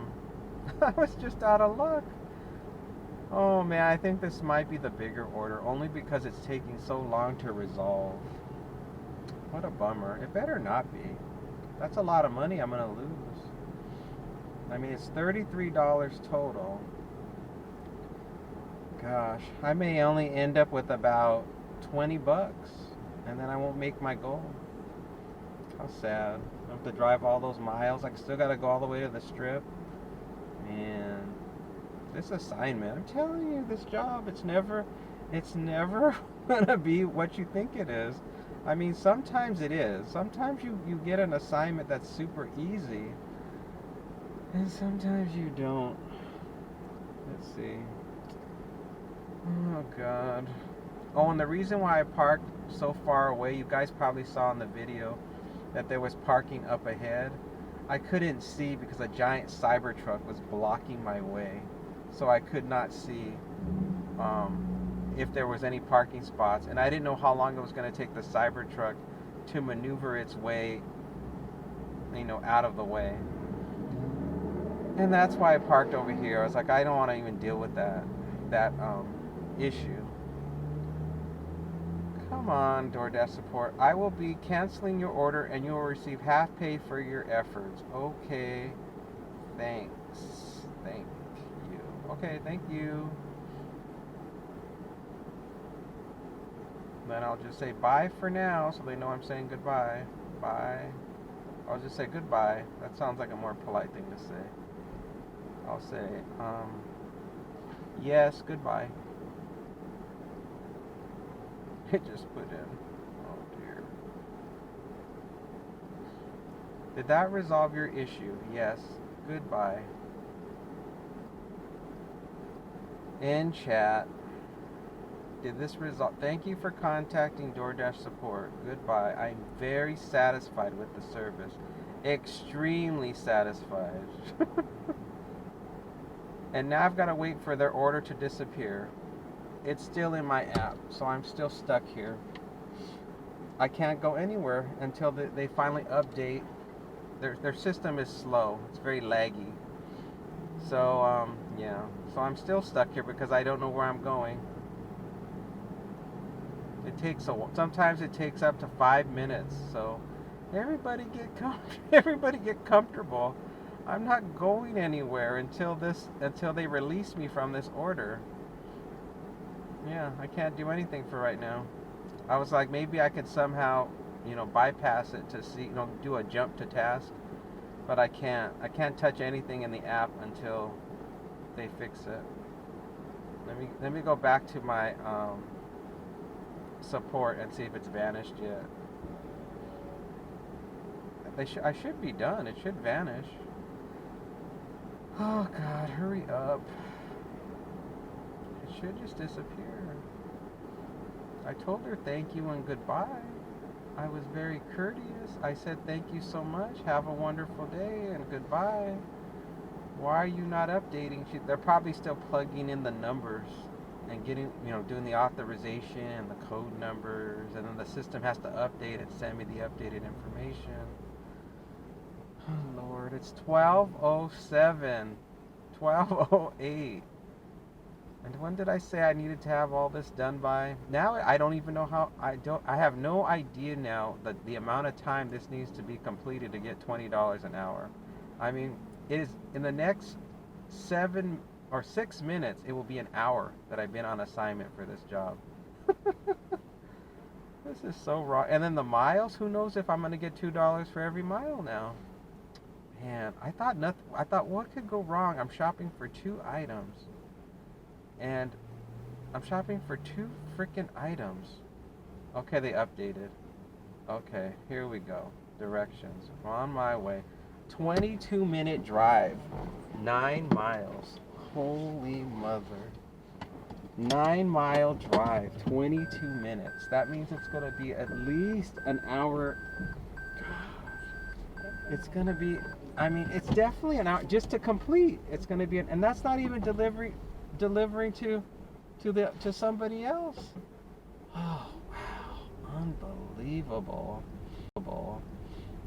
was just out of luck. Oh man, I think this might be the bigger order, only because it's taking so long to resolve. What a bummer. It better not be. That's a lot of money I'm going to lose. I mean, it's $33 total. Gosh, I may only end up with about $20, and then I won't make my goal. How sad. I have to drive all those miles. I still got to go all the way to the strip. Man, this assignment, I'm telling you, this job, it's never going to be what you think it is. I mean, sometimes it is. Sometimes you get an assignment that's super easy, and sometimes you don't. Let's see. Oh, God. Oh, and the reason why I parked so far away, you guys probably saw in the video that there was parking up ahead. I couldn't see because a giant Cybertruck was blocking my way. So I could not see if there was any parking spots. And I didn't know how long it was going to take the Cybertruck to maneuver its way, out of the way. And that's why I parked over here. I was like, I don't want to even deal with that issue. Come on, DoorDash support. I will be canceling your order and you will receive half pay for your efforts. Okay. Thanks. Thank you. Okay, thank you. Then I'll just say bye for now so they know I'm saying goodbye. Bye. I'll just say goodbye. That sounds like a more polite thing to say. I'll say, yes, goodbye. It just put in. Oh dear. Did that resolve your issue? Yes. Goodbye. In chat. Did this resolve? Thank you for contacting DoorDash support. Goodbye. I'm very satisfied with the service. Extremely satisfied. And now I've got to wait for their order to disappear. It's still in my app, so I'm still stuck here. I can't go anywhere until they finally update. Their system is slow. It's very laggy. So, yeah. So I'm still stuck here because I don't know where I'm going. It takes sometimes it takes up to 5 minutes. So everybody get comfortable. I'm not going anywhere until they release me from this order. Yeah, I can't do anything for right now. I was like, maybe I could somehow, bypass it to see, do a jump to task, but I can't. I can't touch anything in the app until they fix it. Let me go back to my support and see if it's vanished yet. I should be done. It should vanish. Oh God, hurry up. It should just disappear. I told her thank you and goodbye. I was very courteous. I said thank you so much. Have a wonderful day and goodbye. Why are you not updating? They're probably still plugging in the numbers and getting, doing the authorization and the code numbers, and then the system has to update and send me the updated information. Oh Lord, it's 12:07, 12:08. And when did I say I needed to have all this done by? Now I don't even know how. I have no idea now the amount of time this needs to be completed to get $20 an hour. I mean, it is in the next 7 or 6 minutes. It will be an hour that I've been on assignment for this job. This is so wrong. And then the miles. Who knows if I'm going to get $2 for every mile now? Man, I thought what could go wrong? I'm shopping for 2 items. And I'm shopping for 2 freaking items. Okay, they updated. Okay, here we go. Directions. I'm on my way. 22-minute drive. 9 miles. Holy mother. 9-mile drive. 22 minutes. That means it's going to be at least an hour. It's going to be, it's definitely an hour just to complete. It's going to be, and that's not even delivering to somebody else. Oh wow, unbelievable.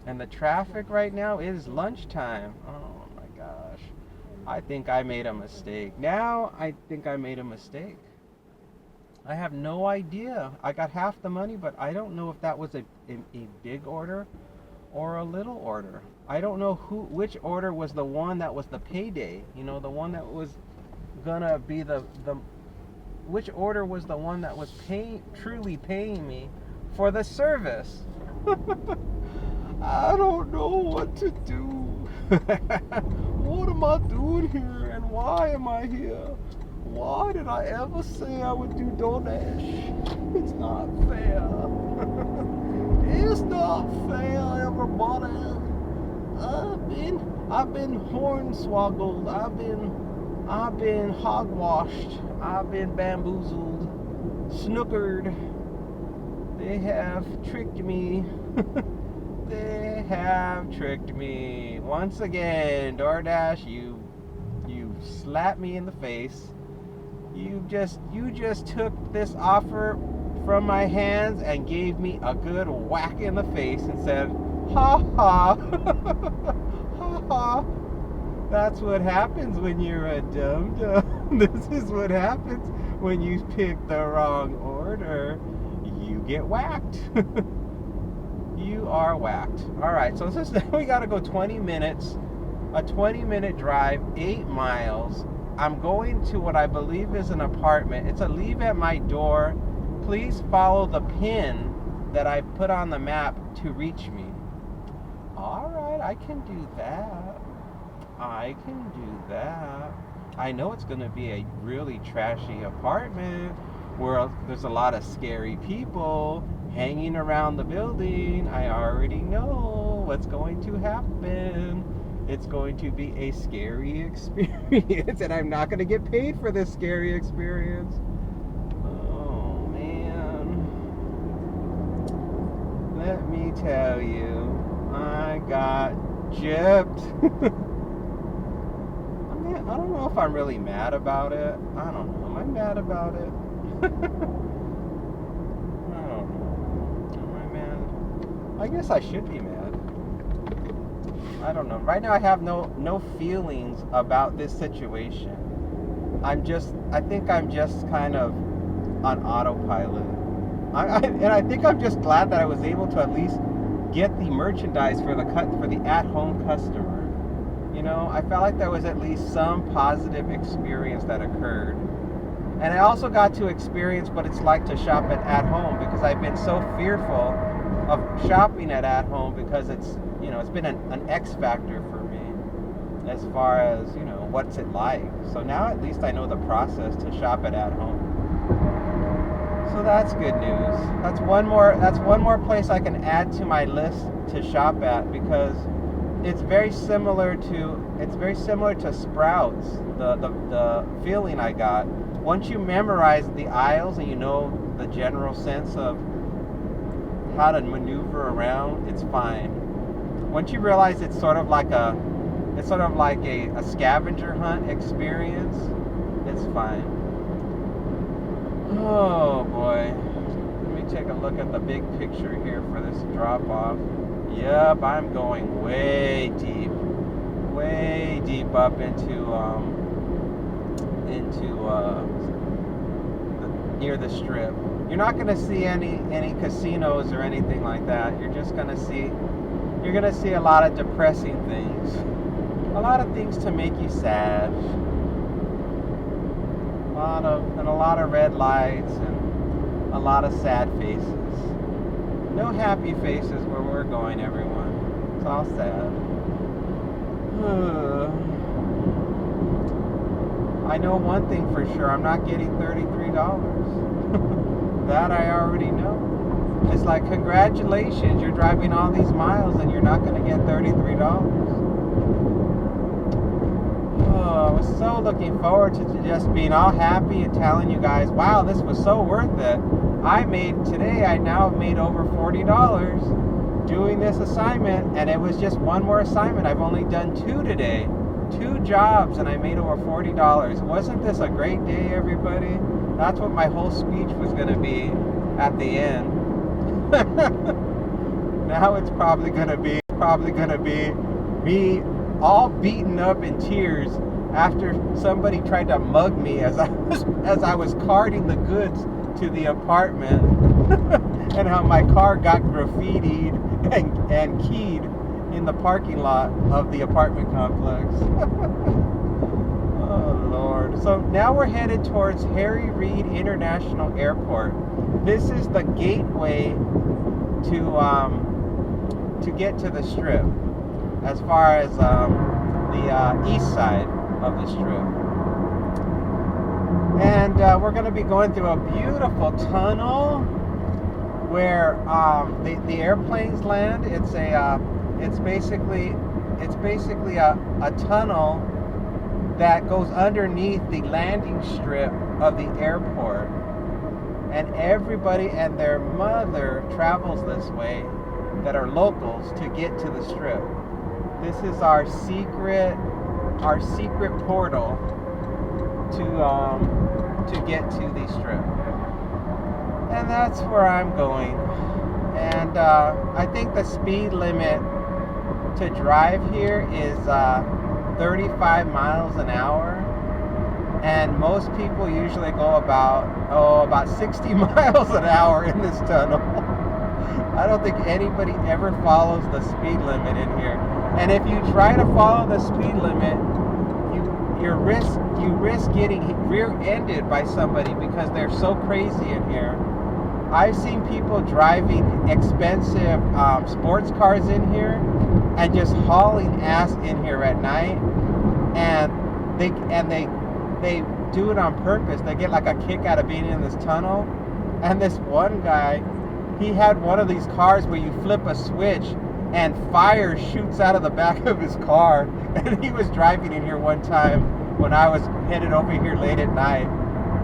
And the traffic right now is lunchtime. Oh my gosh, I think I made a mistake. Now I think I made a mistake. I have no idea. I got half the money, but I don't know if that was a big order or a little order. I don't know which order was the one that was the payday. The one that was gonna be which order was the one that was truly paying me for the service. I don't know what to do. What am I doing here and why am I here? Why did I ever say I would do DoorDash? It's not fair. It's not fair, everybody. I've been hornswoggled. I've been hogwashed. I've been bamboozled. snookered. They have tricked me. They have tricked me. Once again, DoorDash, you slapped me in the face. You just took this offer from my hands and gave me a good whack in the face and said, ha ha, ha ha. That's what happens when you're a dum-dum. This is what happens when you pick the wrong order. You get whacked. You are whacked. All right, so we got to go 20 minutes, a 20-minute drive, 8 miles. I'm going to what I believe is an apartment. It's a leave at my door. Please follow the pin that I put on the map to reach me. All right, I can do that. I can do that. I know it's going to be a really trashy apartment where there's a lot of scary people hanging around the building. I already know what's going to happen. It's going to be a scary experience, and I'm not going to get paid for this scary experience. Oh, man. Let me tell you, I got gypped. I don't know if I'm really mad about it. I don't know. Am I mad about it? I don't know. Am I mad? I guess I should be mad. I don't know. Right now I have no feelings about this situation. I think I'm just kind of on autopilot. And I think I'm just glad that I was able to at least get the merchandise for the at-home customer. You know, I felt like there was at least some positive experience that occurred. And I also got to experience what it's like to shop at home, because I've been so fearful of shopping at home because it's been an X factor for me as far as, what's it like. So now at least I know the process to shop at home. So that's good news. That's one more place I can add to my list to shop at, because it's very similar to Sprouts, the feeling I got. Once you memorize the aisles and you know the general sense of how to maneuver around, it's fine. Once you realize it's sort of like a scavenger hunt experience, it's fine. Oh boy. Let me take a look at the big picture here for this drop off. Yep, I'm going way deep up into near the strip. You're not going to see any casinos or anything like that. You're going to see a lot of depressing things, a lot of things to make you sad, a lot of red lights and a lot of sad faces. No happy faces where we're going, everyone. It's all sad. I know one thing for sure. I'm not getting $33. That I already know. It's like, congratulations, you're driving all these miles and you're not going to get $33. Oh, I was so looking forward to just being all happy and telling you guys, wow, this was so worth it. I now have made over $40 doing this assignment, and it was just one more assignment. I've only done 2 today. 2 jobs, and I made over $40. Wasn't this a great day, everybody? That's what my whole speech was going to be at the end. Now it's probably going to be me all beaten up in tears after somebody tried to mug me as I was carting the goods to the apartment, and how my car got graffitied and keyed in the parking lot of the apartment complex. Oh Lord. So now we're headed towards Harry Reid International Airport. This is the gateway to get to the strip, as far as the east side of the strip. And we're going to be going through a beautiful tunnel where the airplanes land. It's basically a tunnel that goes underneath the landing strip of the airport. and everybody and their mother travels this way that are locals to get to the strip. This is our secret portal to get to the strip. And that's where I'm going. And I think the speed limit to drive here is 35 miles an hour. And most people usually go about 60 miles an hour in this tunnel. I don't think anybody ever follows the speed limit in here. And if you try to follow the speed limit, you risk getting rear-ended by somebody because they're so crazy in here. I've seen people driving expensive sports cars in here and just hauling ass in here at night, and they do it on purpose. They get like a kick out of being in this tunnel. And this one guy, he had one of these cars where you flip a switch and fire shoots out of the back of his car. And he was driving in here one time when I was headed over here late at night.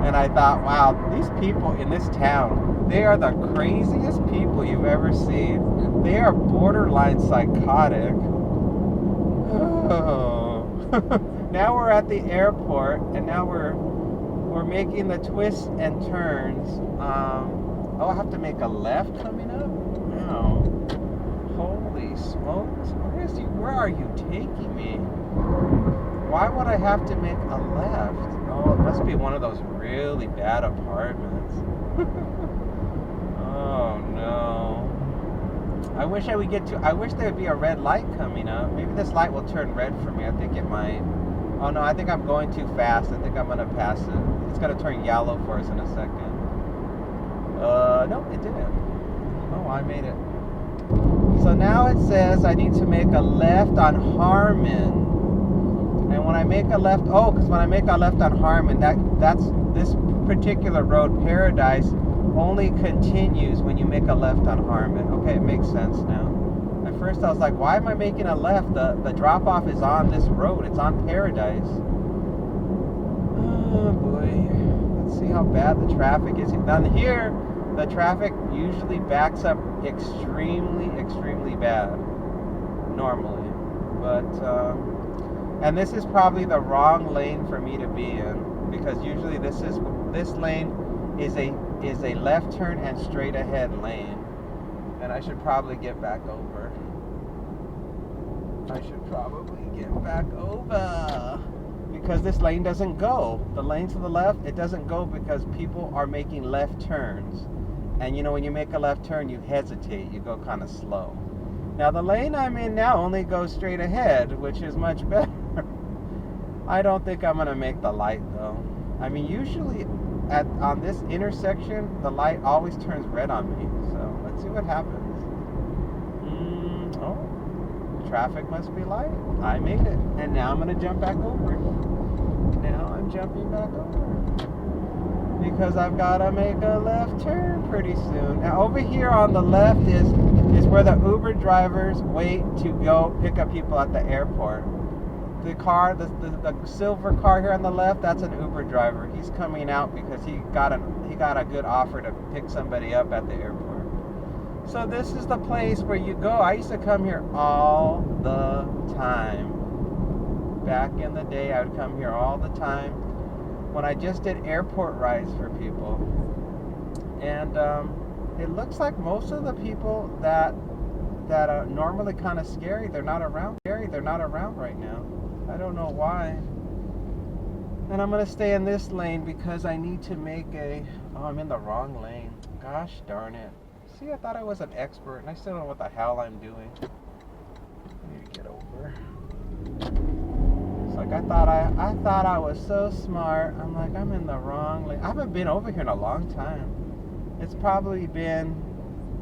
And I thought, wow, these people in this town, they are the craziest people you've ever seen. They are borderline psychotic. Oh. Now we're at the airport, and now we're making the twists and turns. Oh, I have to make a left coming up? Wow. Holy smokes. Where are you taking me? Why would I have to make a left? Oh, it must be one of those really bad apartments. Oh no. I wish there would be a red light coming up. Maybe this light will turn red for me. I think it might. Oh no, I think I'm going too fast. I think I'm gonna pass it. It's gonna turn yellow for us in a second. No, it didn't. Oh, I made it. So now it says I need to make a left on Harmon. And when I make a left, because when I make a left on Harmon, that's this particular road, Paradise, only continues when you make a left on Harmon. Okay, it makes sense now. At first I was like, why am I making a left? The drop-off is on this road. It's on Paradise. Oh, boy. Let's see how bad the traffic is. Down here, the traffic usually backs up extremely, extremely bad. Normally. But, and this is probably the wrong lane for me to be in. Because usually this lane is a left turn and straight ahead lane. And I should probably get back over. Because this lane doesn't go. The lane to the left, it doesn't go because people are making left turns. And you know, when you make a left turn, you hesitate. You go kind of slow. Now, the lane I'm in now only goes straight ahead, which is much better. I don't think I'm going to make the light, though. I mean, usually on this intersection, the light always turns red on me. So let's see what happens. Traffic must be light. I made it. And now I'm going to jump back over. Now I'm jumping back over. Because I've got to make a left turn pretty soon. Now over here on the left is where the Uber drivers wait to go pick up people at the airport. The car, the silver car here on the left, that's an Uber driver. He's coming out because he got a good offer to pick somebody up at the airport. So this is the place where you go. I used to come here all the time. Back in the day, I would come here all the time when I just did airport rides for people. And it looks like most of the people that are normally kind of scary, they're not around right now. I don't know why. And I'm going to stay in this lane because I need to make I'm in the wrong lane. Gosh darn it. See, I thought I was an expert, and I still don't know what the hell I'm doing. I need to get over. It's like I thought I was so smart. I'm like, I'm in the wrong lane. I haven't been over here in a long time. It's probably been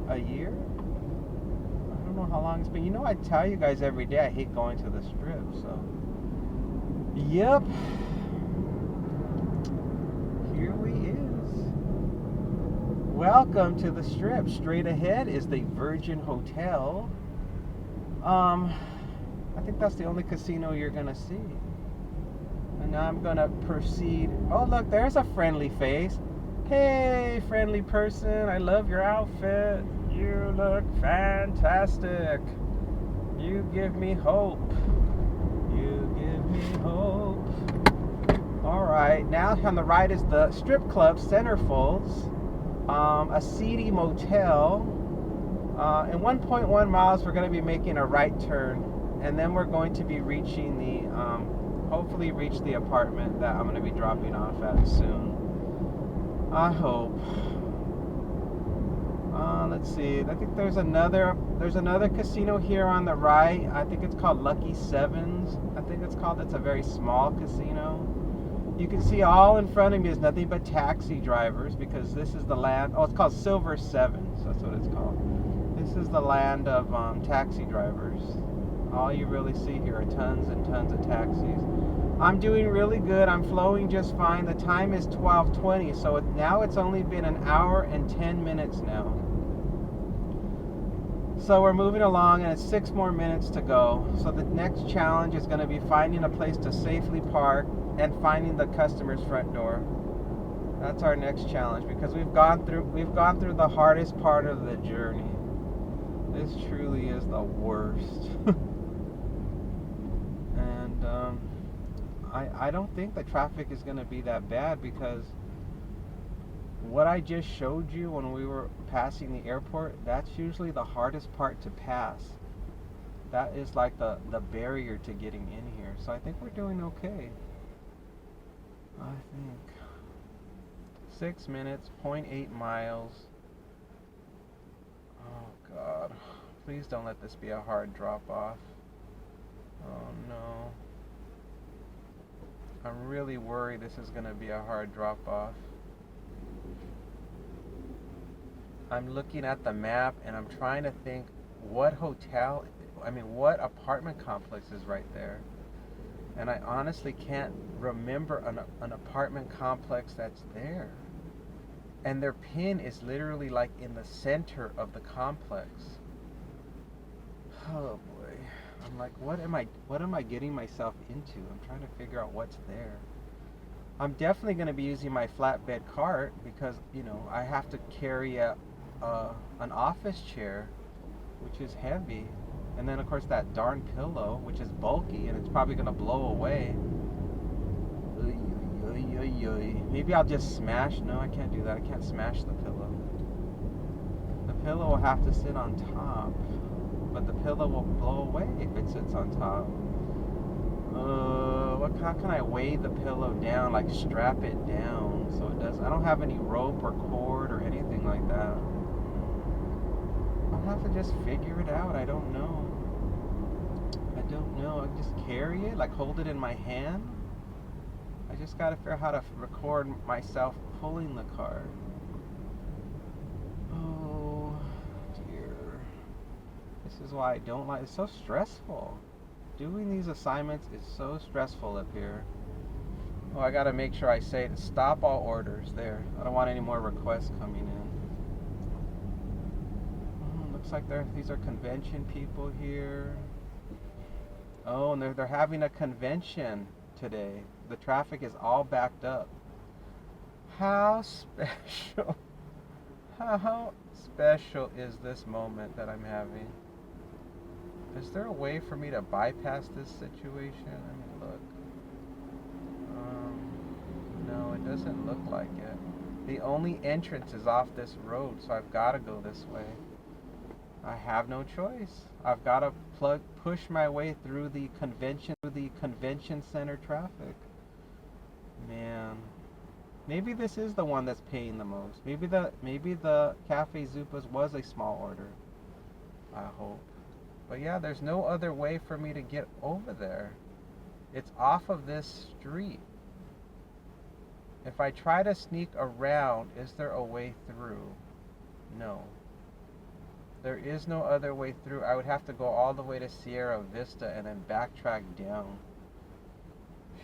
a year. I don't know how long it's been. You know, I tell you guys every day I hate going to the strip, so. Yep. Here we is. Welcome to the strip. Straight ahead is the Virgin Hotel. I think that's the only casino you're gonna see. And now I'm gonna proceed. Oh look, there's a friendly face. Hey, friendly person, I love your outfit. You look fantastic. You give me hope. You give me hope. All right, now on the right is the strip club, Centerfolds, a seedy motel. In 1.1 miles, we're going to be making a right turn, and then we're going to be reaching the, hopefully reach the apartment that I'm going to be dropping off at soon. I hope. Let's see. I think there's another casino here on the right. I think it's called Lucky Sevens. I think it's called. It's a very small casino. You can see all in front of me is nothing but taxi drivers because this is the land. Oh, it's called Silver Sevens. That's what it's called. This is the land of taxi drivers. All you really see here are tons and tons of taxis. I'm doing really good. I'm flowing just fine. The time is 12:20, so now it's only been an hour and 10 minutes now. So we're moving along, and it's 6 more minutes to go. So the next challenge is going to be finding a place to safely park and finding the customer's front door. That's our next challenge because we've gone through the hardest part of the journey. This truly is the worst. And I don't think the traffic is going to be that bad because what I just showed you when we were passing the airport, that's usually the hardest part to pass. That is like the barrier to getting in here. So I think we're doing okay. I think 6 minutes, 0.8 miles. Oh God, please don't let this be a hard drop off. Oh no. I'm really worried this is going to be a hard drop off. I'm looking at the map and I'm trying to think what apartment complex is right there. And I honestly can't remember an apartment complex that's there. And their pin is literally like in the center of the complex. Oh boy. I'm like, what am I getting myself into? I'm trying to figure out what's there. I'm definitely going to be using my flatbed cart because, I have to carry an office chair, which is heavy. And then, of course, that darn pillow, which is bulky, and it's probably going to blow away. Maybe I'll just smash. No, I can't do that. I can't smash the pillow. The pillow will have to sit on top. But the pillow will blow away if it sits on top. How can I weigh the pillow down? Like strap it down so it does. I don't have any rope or cord or anything like that. I'll have to just figure it out. I don't know. I just carry it, like hold it in my hand. I just gotta figure out how to record myself pulling the cart. Oh dear. This is why I don't like. It's so stressful. Doing these assignments is so stressful up here. Oh, I gotta make sure I say to stop all orders there. I don't want any more requests coming in. Looks like these are convention people here. Oh, and they're having a convention today. The traffic is all backed up. How special. How special is this moment that I'm having? Is there a way for me to bypass this situation? I mean, look. No, it doesn't look like it. The only entrance is off this road, so I've got to go this way. I have no choice. I've got to push my way through the convention center traffic. Man, maybe this is the one that's paying the most. Maybe the Cafe Zupas was a small order. I hope. But yeah, there's no other way for me to get over there. It's off of this street. If I try to sneak around, is there a way through? No. There is no other way through. I would have to go all the way to Sierra Vista and then backtrack down.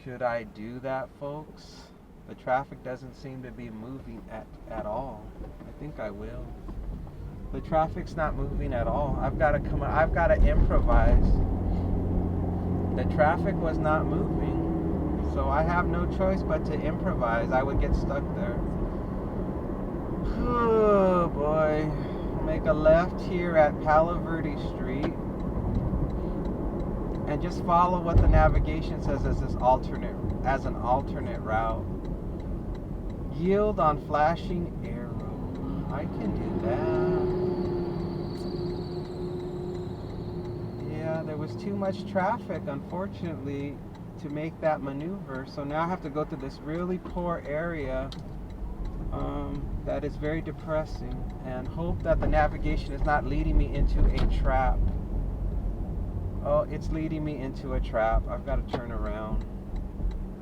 Should I do that, folks? The traffic doesn't seem to be moving at all. I think I will. The traffic's not moving at all. I've got to improvise. The traffic was not moving. So I have no choice but to improvise. I would get stuck there. Oh boy. Make a left here at Palo Verde Street. And just follow what the navigation says as an alternate route. Yield on flashing arrow. I can do that. Yeah, there was too much traffic, unfortunately, to make that maneuver. So now I have to go through this really poor area that is very depressing, and hope that the navigation is not leading me into a trap. Oh, it's leading me into a trap. I've got to turn around.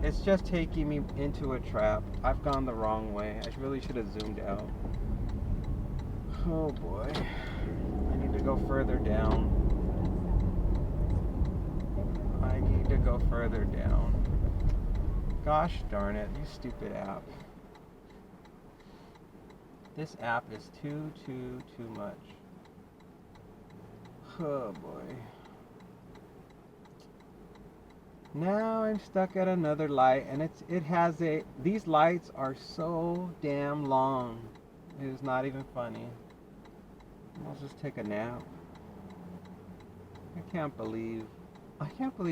It's just taking me into a trap. I've gone the wrong way. I really should have zoomed out. Oh boy. I need to go further down. I need to go further down. Gosh darn it, you stupid app. This app is too much. Oh boy. Now I'm stuck at another light, and these lights are so damn long. It is not even funny. I'll just take a nap. I can't believe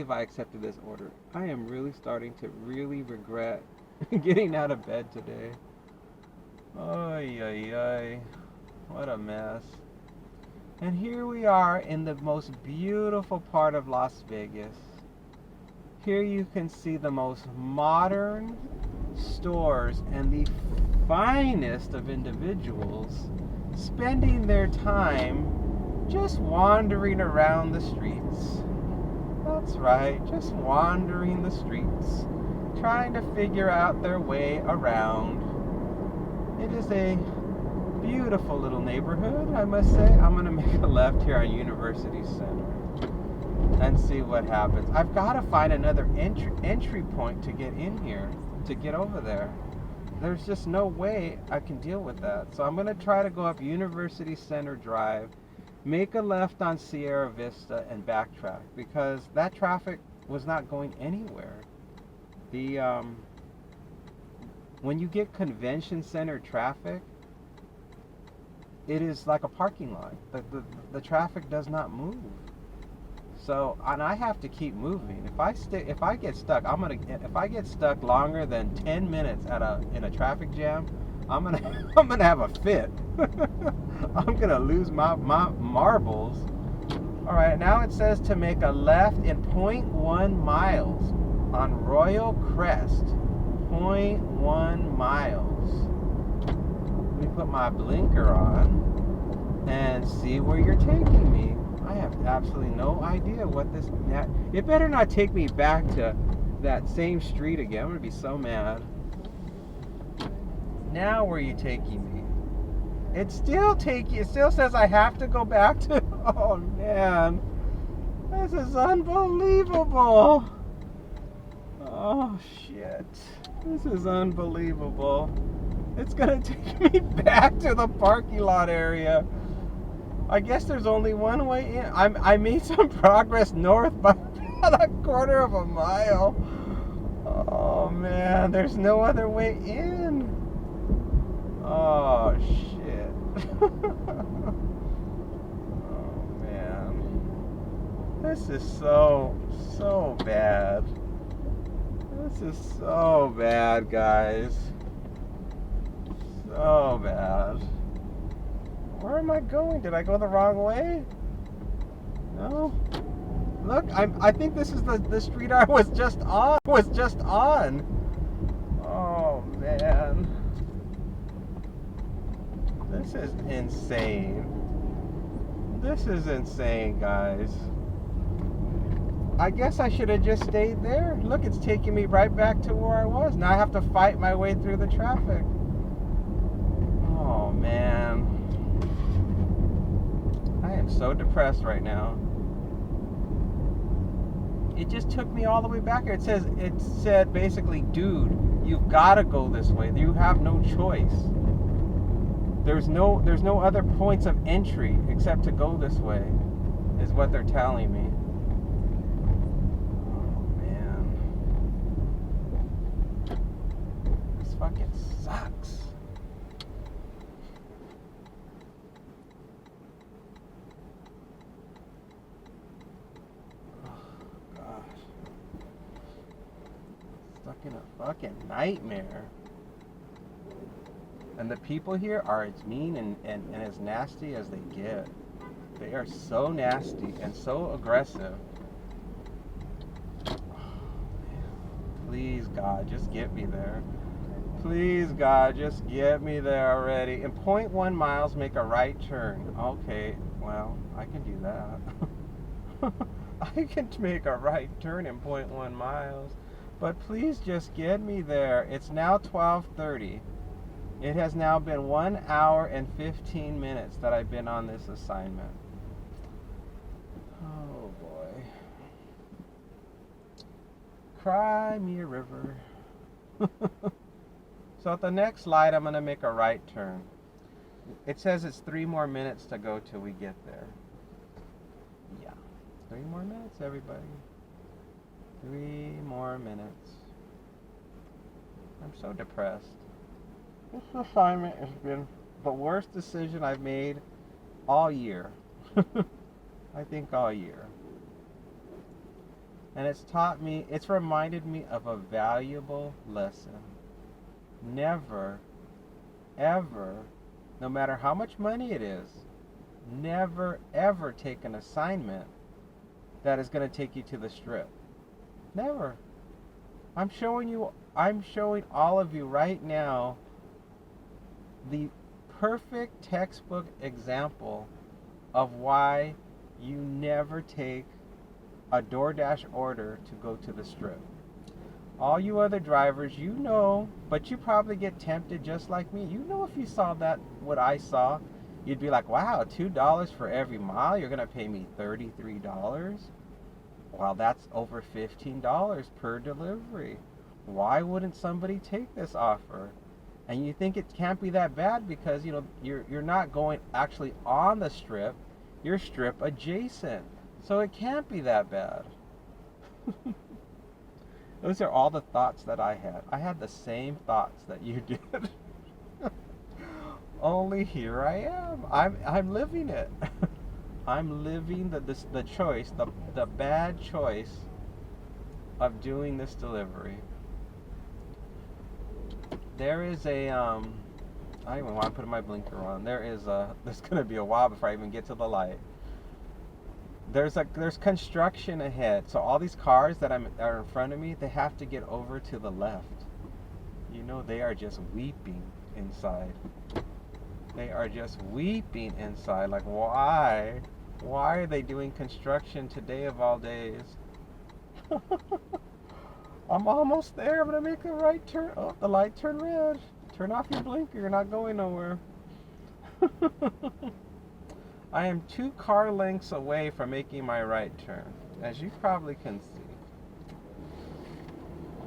I accepted this order. I am really starting to really regret getting out of bed today. Oy, oy, oy. What a mess. And here we are in the most beautiful part of Las Vegas. Here you can see the most modern stores and the finest of individuals spending their time just wandering around the streets. That's right, just wandering the streets, trying to figure out their way around. It is a beautiful little neighborhood, I must say. I'm going to make a left here on University Center and see what happens. I've got to find another entry point to get in here, to get over there. There's just no way I can deal with that. So I'm going to try to go up University Center Drive, make a left on Sierra Vista, and backtrack, because that traffic was not going anywhere. When you get convention center traffic, it is like a parking lot. The traffic does not move. So, and I have to keep moving. If I get stuck, if I get stuck longer than 10 minutes in a traffic jam, I'm gonna have a fit. I'm gonna lose my marbles. All right, now it says to make a left in 0.1 miles on Royal Crest. 0.1 miles. Let me put my blinker on and see where you're taking me. I have absolutely no idea what this... It better not take me back to that same street again. I'm going to be so mad. Now where are you taking me? It still says I have to go back to... Oh, man. This is unbelievable. Oh, shit. This is unbelievable. It's going to take me back to the parking lot area. I guess there's only one way in. I made some progress north by about a quarter of a mile. Oh man, there's no other way in. Oh shit. Oh man. This is so bad. This is so bad, guys. So bad. Where am I going? Did I go the wrong way? No. Look, I think this is the street I was just on. Oh man. This is insane. This is insane, guys. I guess I should have just stayed there. Look, it's taking me right back to where I was. Now I have to fight my way through the traffic. Oh man. I am so depressed right now. It just took me all the way back here. It said basically, dude, you've got to go this way. You have no choice. There's no other points of entry except to go this way, is what they're telling me. Oh man. This fucking sucks. fucking nightmare. And the people here are as mean and as nasty as they get. They are so nasty and so aggressive. Please, God, just get me there. Please, God, just get me there already. In 0.1 miles, make a right turn. Okay, well, I can do that. I can make a right turn in 0.1 miles. But please just get me there. It's now 12:30. It has now been 1 hour and 15 minutes that I've been on this assignment. Oh, boy. Cry me a river. So at the next light, I'm going to make a right turn. It says it's 3 more minutes to go till we get there. Yeah. 3 more minutes, everybody. 3 more minutes. I'm so depressed. This assignment has been the worst decision I've made all year. I think all year. And it's reminded me of a valuable lesson. Never, ever, no matter how much money it is, never, ever take an assignment that is going to take you to the strip. Never. I'm showing all of you right now the perfect textbook example of why you never take a DoorDash order to go to the strip. All you other drivers, you know, but you probably get tempted just like me. You know, if you saw what I saw, you'd be like, wow, $2 for every mile, you're going to pay me $33? Well, that's over $15 per delivery. Why wouldn't somebody take this offer? And you think it can't be that bad because, you know, you're not going actually on the strip, you're strip adjacent. So it can't be that bad. Those are all the thoughts that I had. I had the same thoughts that you did. Only here I am. I'm living it. I'm living the choice, the bad choice of doing this delivery. There is a I don't even want to put my blinker on. There's gonna be a while before I even get to the light. There's construction ahead, so all these cars that are in front of me, they have to get over to the left. You know, they are just weeping inside. They are just weeping inside. Like, why? Why are they doing construction today of all days? I'm almost there. I'm gonna make a right turn. Oh, the light turned red. Turn off your blinker. You're not going nowhere. I am 2 car lengths away from making my right turn, as you probably can see.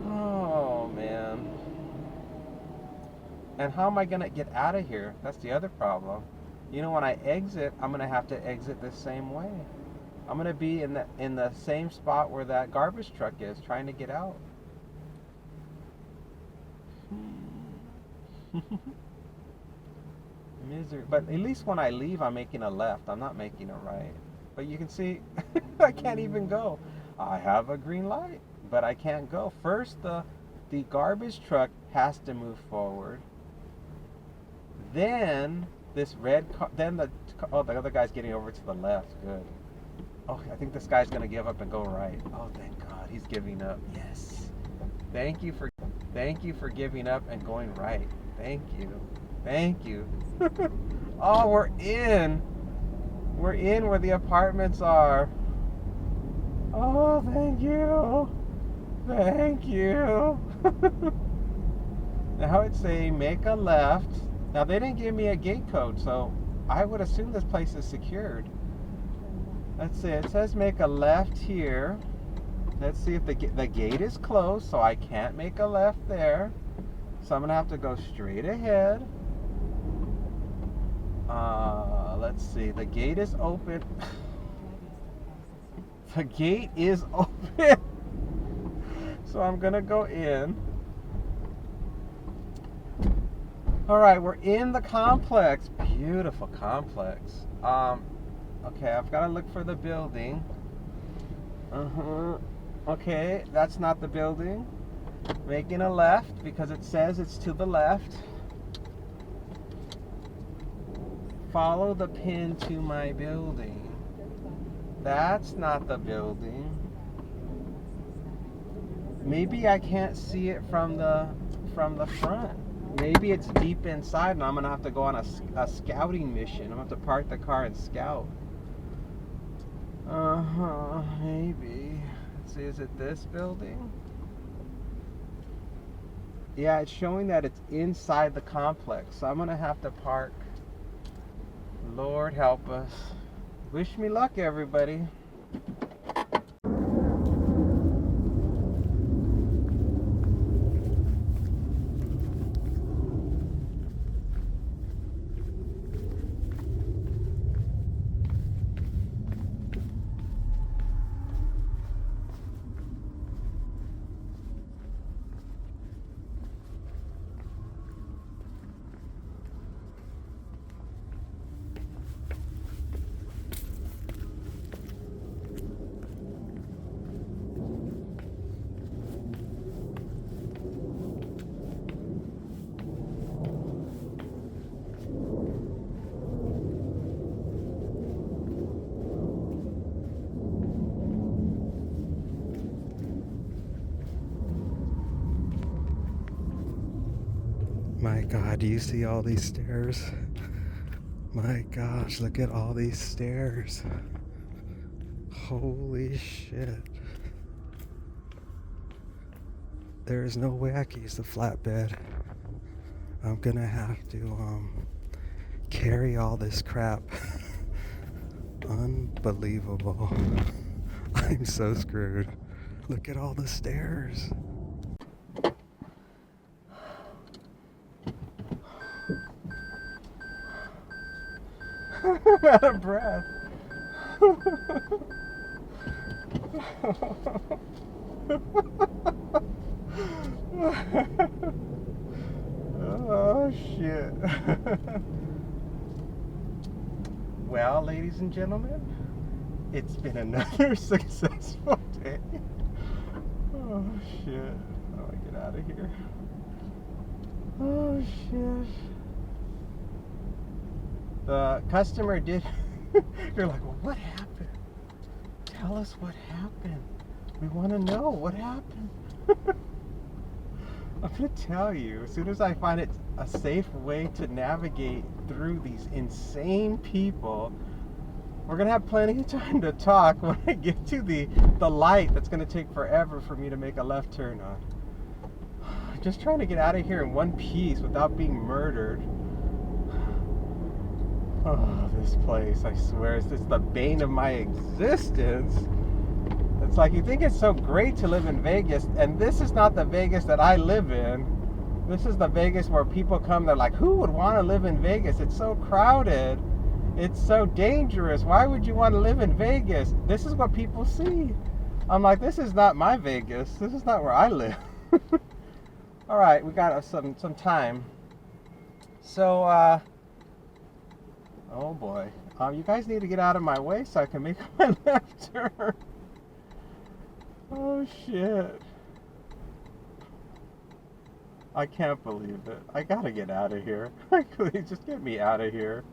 Oh, man. And how am I going to get out of here? That's the other problem. You know, when I exit, I'm going to have to exit the same way. I'm going to be in the same spot where that garbage truck is, trying to get out. Misery. But at least when I leave, I'm making a left. I'm not making a right. But you can see, I can't even go. I have a green light, but I can't go. First, the garbage truck has to move forward. Then this red car. Then the other guy's getting over to the left. Good. Oh, I think this guy's gonna give up and go right. Oh, thank God, he's giving up. Yes. Thank you for giving up and going right. Thank you. Thank you. Oh, we're in where the apartments are. Oh, thank you. Thank you. Now it's saying make a left. Now they didn't give me a gate code, so I would assume this place is secured. Let's see, it says make a left here. Let's see if the gate is closed, so I can't make a left there. So I'm gonna have to go straight ahead. Let's see, the gate is open. The gate is open. So I'm gonna go in. All right, we're in the complex. Beautiful complex. Okay, I've got to look for the building. Okay, that's not the building. Making a left because it says it's to the left. Follow the pin to my building. That's not the building. Maybe I can't see it from the front. Maybe it's deep inside and I'm gonna have to go on a scouting mission. I'm gonna have to park the car and scout. Maybe. Let's see, is it this building? Yeah, it's showing that it's inside the complex, so I'm gonna have to park. Lord help us. Wish me luck, everybody. My God, do you see all these stairs? My gosh, look at all these stairs. Holy shit. There is no way I can use the flatbed. I'm gonna have to carry all this crap. Unbelievable. I'm so screwed. Look at all the stairs. I'm out of breath. Oh shit. Well, ladies and gentlemen, it's been another successful day. Oh shit. How do I get out of here? Oh shit. The customer did. You're like, well, what happened? Tell us what happened. We want to know what happened. I'm going to tell you as soon as I find it a safe way to navigate through these insane people. We're going to have plenty of time to talk when I get to the light that's going to take forever for me to make a left turn on. Just trying to get out of here in one piece without being murdered. Oh, this place, I swear, it's the bane of my existence. It's like, you think it's so great to live in Vegas, and this is not the Vegas that I live in. This is the Vegas where people come, they're like, who would want to live in Vegas? It's so crowded. It's so dangerous. Why would you want to live in Vegas? This is what people see. I'm like, this is not my Vegas. This is not where I live. All right, we got some time. So, oh boy. You guys need to get out of my way so I can make my left turn. Oh shit. I can't believe it. I gotta get out of here. Please, just get me out of here.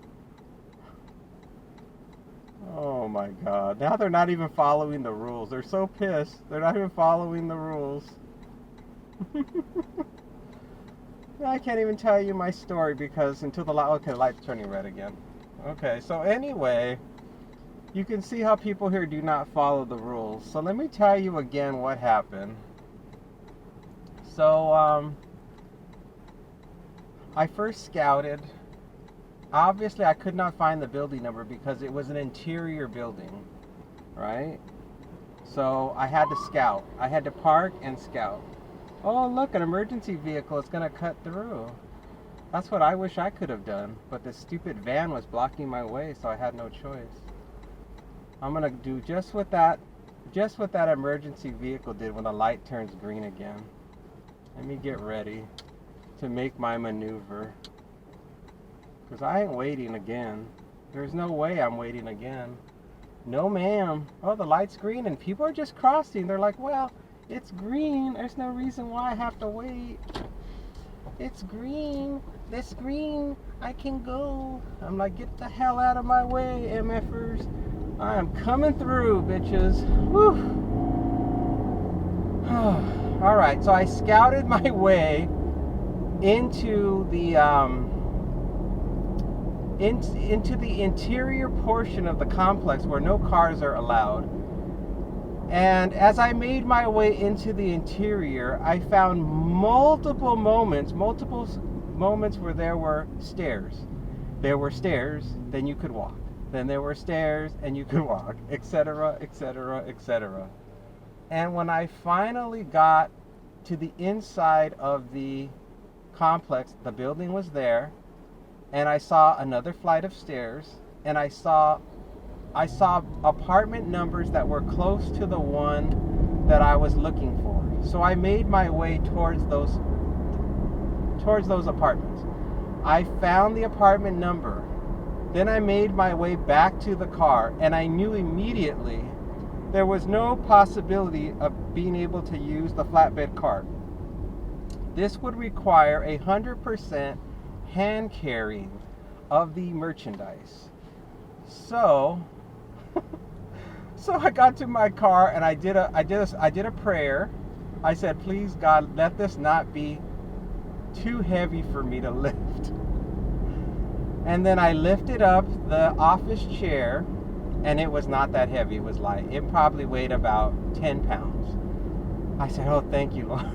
Oh my God. Now they're not even following the rules. They're so pissed. They're not even following the rules. I can't even tell you my story because until the light... Okay, the light's turning red again. Okay, so anyway, you can see how people here do not follow the rules. So let me tell you again what happened. So, I first scouted. Obviously, I could not find the building number because it was an interior building, right? So I had to scout. I had to park and scout. Oh, look, an emergency vehicle is going to cut through. That's what I wish I could have done, but the stupid van was blocking my way, so I had no choice. I'm going to do just what that emergency vehicle did when the light turns green again. Let me get ready to make my maneuver. Because I ain't waiting again. There's no way I'm waiting again. No, ma'am. Oh, the light's green and people are just crossing. They're like, well, It's green. There's no reason why I have to wait. It's green. It's green. I can go. I'm like, get the hell out of my way, MFers. I am coming through, bitches. Whew. All right, so I scouted my way into the into the interior portion of the complex where no cars are allowed. And as I made my way into the interior, I found multiple moments where there were stairs. There were stairs, then you could walk. Then there were stairs and you could walk, etc., etc., etc. And when I finally got to the inside of the complex, the building was there, and I saw another flight of stairs, and I saw apartment numbers that were close to the one that I was looking for. So I made my way towards those apartments. I found the apartment number. Then I made my way back to the car, and I knew immediately there was no possibility of being able to use the flatbed cart. This would require 100% hand carrying of the merchandise. So I got to my car and I did a prayer. I said, please God, let this not be too heavy for me to lift. And then I lifted up the office chair, and it was not that heavy. It was light. It probably weighed about 10 pounds. I said, oh, thank you, Lord.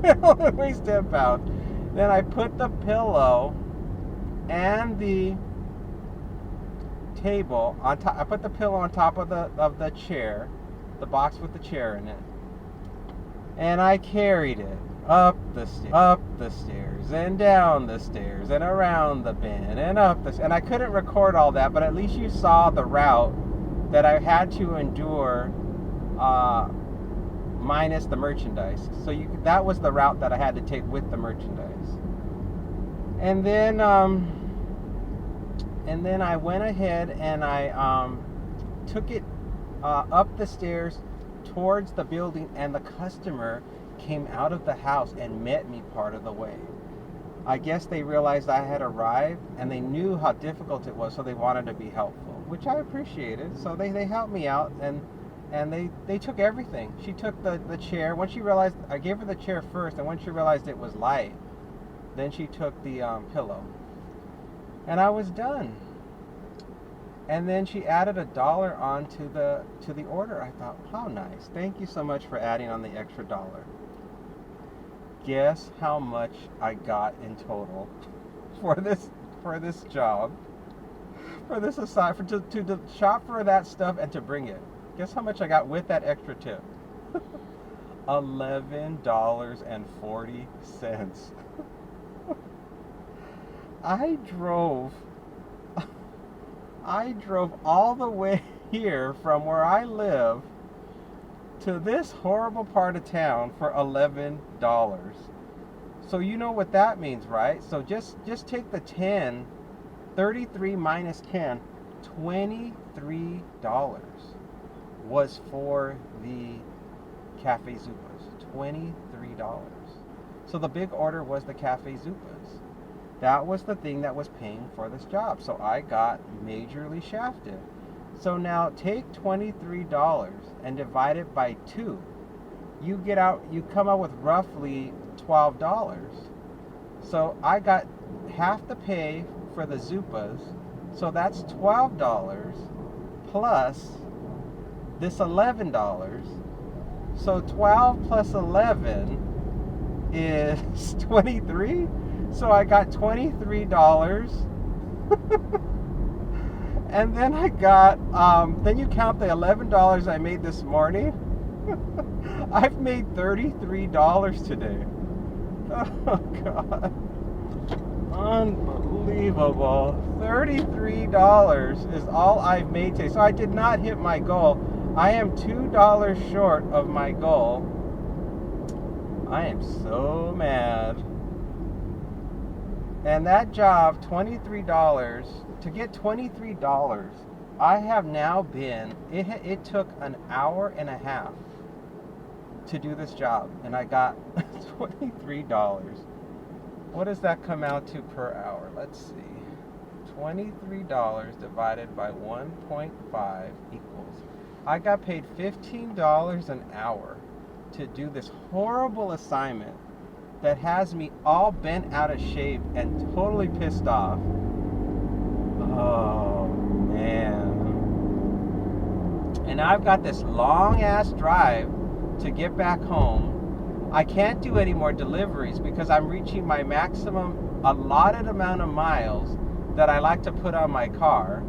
It only weighs 10 pounds. Then I put the pillow and the table on top. I put the pillow on top of the chair, the box with the chair in it, and I carried it up the stairs, and down the stairs, and around the bend, and up the. And I couldn't record all that, but at least you saw the route that I had to endure, minus the merchandise. So that was the route that I had to take with the merchandise. And then I went ahead and I took it up the stairs towards the building, and the customer came out of the house and met me part of the way. I guess they realized I had arrived, and they knew how difficult it was, so they wanted to be helpful, which I appreciated. So they helped me out, and they took everything. She took the chair. Once she realized, I gave her the chair first, and when she realized it was light, then she took the pillow. And I was done. And then she added $1 onto the order. I thought, how nice. Thank you so much for adding on the extra $1. Guess how much I got in total for this job, for this assignment, to shop for that stuff and to bring it. Guess how much I got with that extra tip? $11.40. I drove all the way here from where I live to this horrible part of town for $11. So you know what that means, right? So just take the 10, 33 minus 10, $23 was for the Cafe Zupas. $23. So the big order was the Cafe Zupas. That was the thing that was paying for this job. So I got majorly shafted. So now take $23 and divide it by 2. You come out with roughly $12. So I got half the pay for the Zupas. So that's $12 plus this $11. So 12 plus 11 is 23. So I got $23. And then I got, then you count the $11 I made this morning. I've made $33 today. Oh, God. Unbelievable. $33 is all I've made today. So I did not hit my goal. I am $2 short of my goal. I am so mad. And that job, $23, to get $23, I have now been, it took an hour and a half to do this job, and I got $23. What does that come out to per hour? Let's see. $23 divided by 1.5 equals. I got paid $15 an hour to do this horrible assignment that has me all bent out of shape and totally pissed off. Oh, man. And I've got this long ass drive to get back home. I can't do any more deliveries because I'm reaching my maximum allotted amount of miles that I like to put on my car.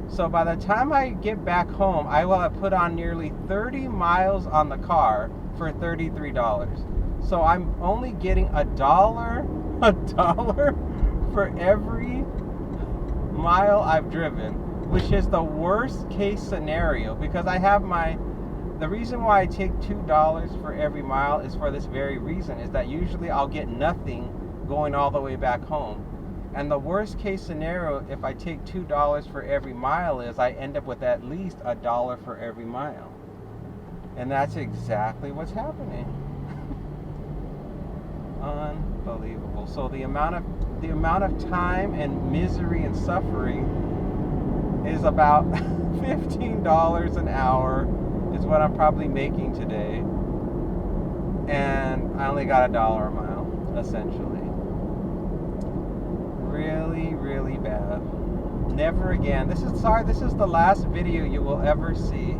So by the time I get back home, I will have put on nearly 30 miles on the car for $33. So I'm only getting a dollar for every mile I've driven, which is the worst case scenario, because I have the reason why I take $2 for every mile is for this very reason, is that usually I'll get nothing going all the way back home. And the worst case scenario, if I take $2 for every mile, is I end up with at least a dollar for every mile. And that's exactly what's happening. Unbelievable. So the amount of time and misery and suffering is about $15 an hour is what I'm probably making today. And I only got $1 a mile, essentially. Really, really bad. Never again. This is the last video you will ever see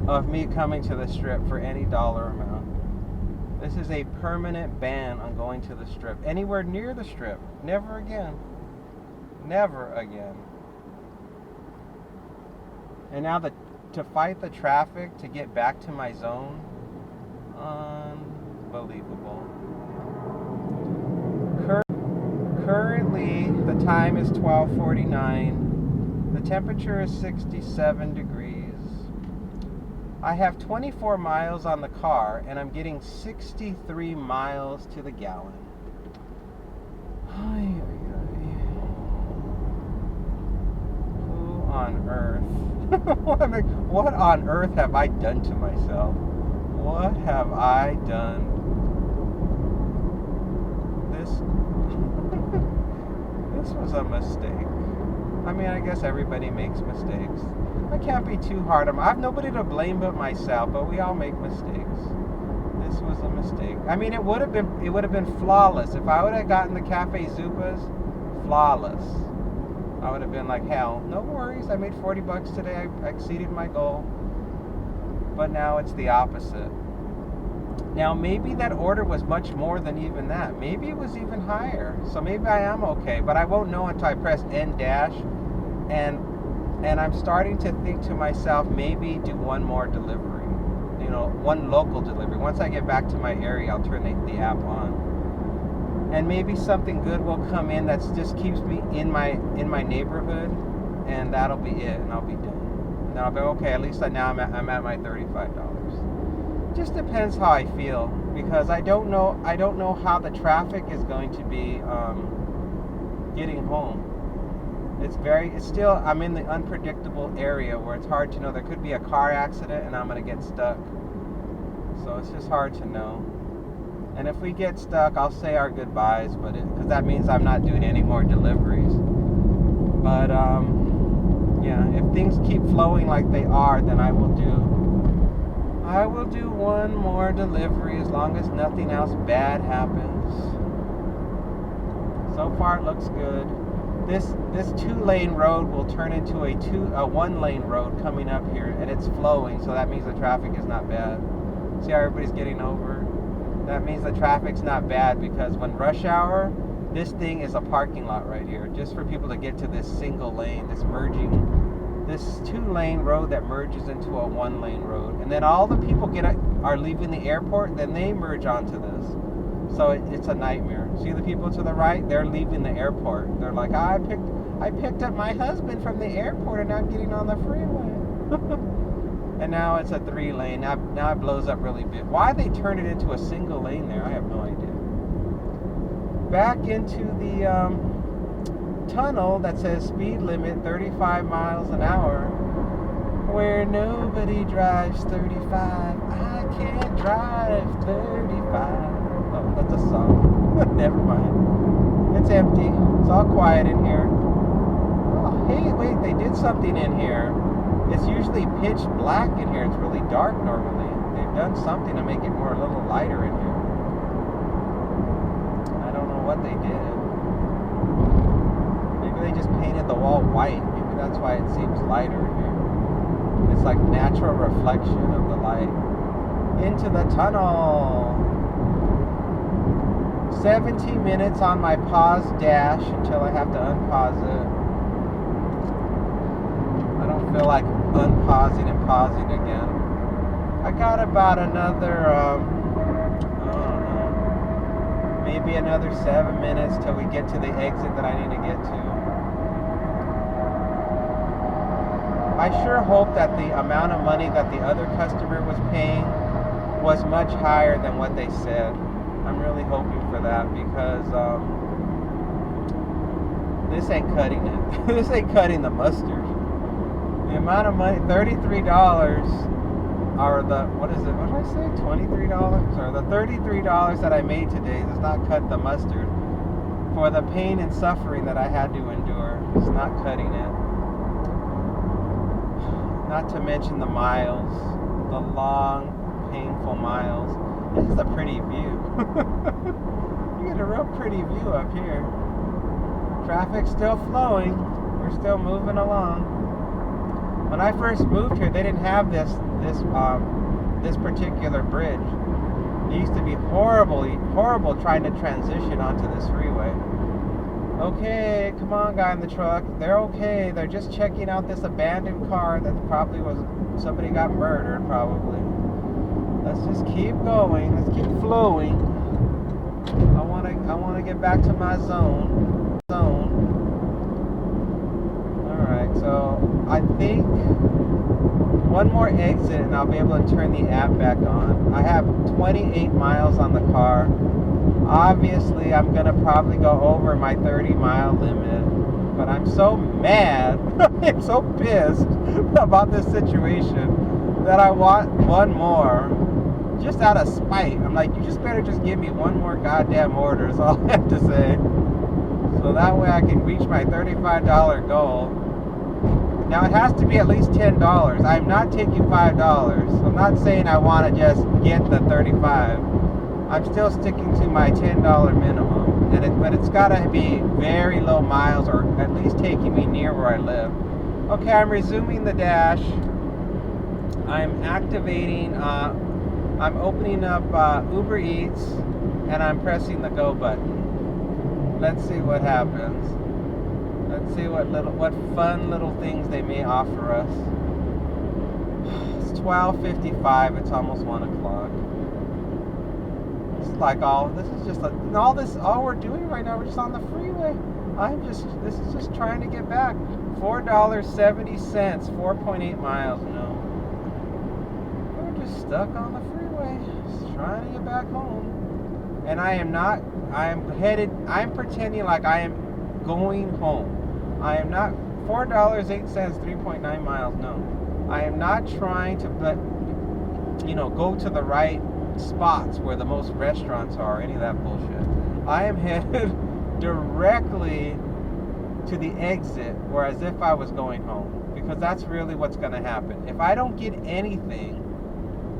of me coming to the Strip for any dollar amount. This is a permanent ban on going to the Strip. Anywhere near the Strip. Never again. Never again. And now to fight the traffic to get back to my zone. Unbelievable. Currently, the time is 12:49. The temperature is 67 degrees. I have 24 miles on the car, and I'm getting 63 miles to the gallon. Who on earth? What on earth have I done to myself? What have I done? This was a mistake. I mean, I guess everybody makes mistakes. I can't be too hard on. I have nobody to blame but myself, but we all make mistakes. This was a mistake. I mean, it would have been flawless if I would have gotten the Cafe Zupas. Flawless. I would have been like, hell, no worries. I made $40 today. I exceeded my goal. But now it's the opposite. Now, maybe that order was much more than even that. Maybe it was even higher. So maybe I am okay. But I won't know until I press N dash. And I'm starting to think to myself, maybe do one more delivery. You know, one local delivery. Once I get back to my area, I'll turn the app on. And maybe something good will come in that just keeps me in my neighborhood. And that'll be it. And I'll be done. And I'll be okay. At least now I'm at my $35. Just depends how I feel, because I don't know how the traffic is going to be getting home. I'm in the unpredictable area where it's hard to know. There could be a car accident and I'm going to get stuck. So it's just hard to know. And if we get stuck, I'll say our goodbyes, because that means I'm not doing any more deliveries. But yeah, if things keep flowing like they are, then I will do one more delivery as long as nothing else bad happens. So far it looks good. This 2-lane road will turn into a 1-lane road coming up here, and it's flowing, so that means the traffic is not bad. See how everybody's getting over? That means the traffic's not bad, because when rush hour, this thing is a parking lot right here, just for people to get to this single lane, this 2-lane road that merges into a 1-lane road. And then all the people are leaving the airport, then they merge onto this. So it's a nightmare. See the people to the right? They're leaving the airport. They're like, I picked up my husband from the airport and I'm getting on the freeway. And now it's a 3-lane. Now it blows up really big. Why they turn it into a single lane there, I have no idea. Back into the tunnel that says speed limit 35 miles an hour. where nobody drives 35. I can't drive 35. Oh, that's a song. Never mind. It's empty. It's all quiet in here. Oh, hey, wait, they did something in here. It's usually pitch black in here. It's really dark normally. They've done something to make it more a little lighter in here. I don't know what they did. Maybe they just painted the wall white. Maybe that's why it seems lighter in here. It's like natural reflection of the light. Into the tunnel. 17 minutes on my pause dash until I have to unpause it. I don't feel like unpausing and pausing again. I got about another, I don't know, maybe another 7 minutes till we get to the exit that I need to get to. I sure hope that the amount of money that the other customer was paying was much higher than what they said. I'm really hoping for that because this ain't cutting it. This ain't cutting the mustard. The amount of money, $33, or the, what is it, what did I say, $23? Or the $33 that I made today does not cut the mustard for the pain and suffering that I had to endure. It's not cutting it. Not to mention the miles, the long, painful miles. This is a pretty view. You get a real pretty view up here. Traffic's still flowing. We're still moving along. When I first moved here, they didn't have this particular bridge. It used to be horrible trying to transition onto this freeway. Okay, come on, guy in the truck. They're okay. They're just checking out this abandoned car that probably was somebody got murdered. Probably. Let's just keep going. Let's keep flowing. I wanna get back to my zone. Alright, so I think one more exit and I'll be able to turn the app back on. I have 28 miles on the car. Obviously, I'm gonna probably go over my 30-mile limit. But I'm so mad, I'm so pissed about this situation that I want one more. Just out of spite. I'm like, you just better just give me one more goddamn order is all I have to say. So that way I can reach my $35 goal. Now it has to be at least $10. I'm not taking $5. I'm not saying I want to just get the $35. I'm still sticking to my $10 minimum. But it's got to be very low miles or at least taking me near where I live. Okay, I'm resuming the dash. I'm activating... I'm opening up Uber Eats and I'm pressing the go button. Let's see what happens. Let's see what fun little things they may offer us. It's 12:55. It's almost 1 o'clock. It's like all we're doing right now. We're just on the freeway. This is just trying to get back. $4.70, 4.8 miles. No, we're just stuck on the freeway. Just trying to get back home. And I'm pretending like I am going home. I am not, $4.08, 3.9 miles, no. I am not trying to, go to the right spots where the most restaurants are, any of that bullshit. I am headed directly to the exit, where as if I was going home. Because that's really what's going to happen. If I don't get anything,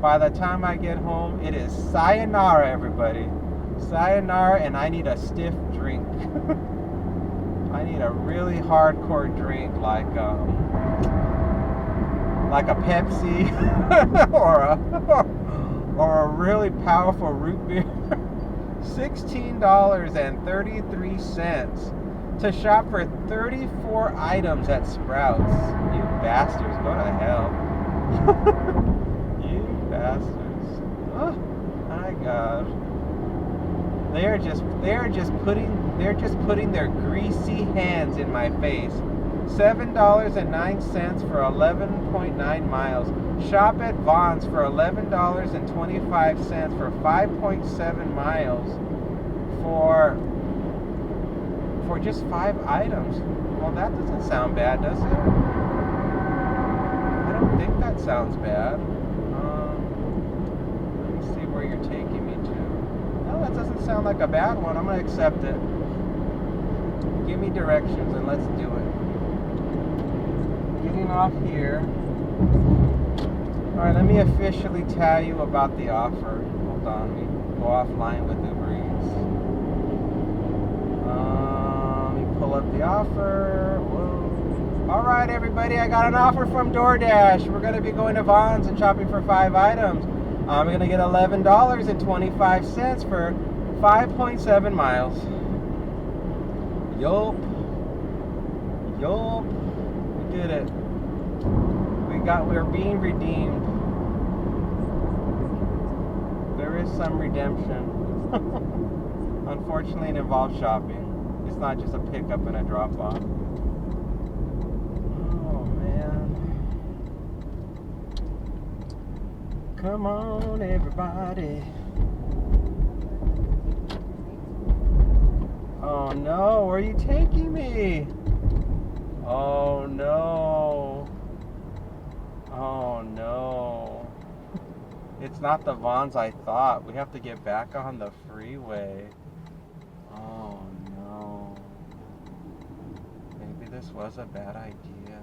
by the time I get home, it is sayonara, everybody. Sayonara, and I need a stiff drink. I need a really hardcore drink, like a Pepsi, or a really powerful root beer. $16.33 to shop for 34 items at Sprouts. You bastards, go to hell. Bastards. Oh my God. They're just putting their greasy hands in my face. $7.09 for 11.9 miles. Shop at Vaughn's for $11.25 for 5.7 miles for just 5 items. Well, that doesn't sound bad, does it? I don't think that sounds bad. Let me see where you're taking me to. No, that doesn't sound like a bad one. I'm going to accept it. Give me directions and let's do it. Getting off here. Alright, let me officially tell you about the offer. Hold on, let me go offline with Uber Eats. Let me pull up the offer. Whoa. Alright, everybody, I got an offer from DoorDash. We're going to be going to Vons and shopping for 5 items. I'm going to get $11.25 for 5.7 miles. Yup. We did it. We're being redeemed. There is some redemption. Unfortunately, it involves shopping. It's not just a pickup and a drop off. Oh man. Come on, everybody. Oh no, where are you taking me? Oh no. Oh no. It's not the Vons I thought. We have to get back on the freeway. Oh no. Maybe this was a bad idea.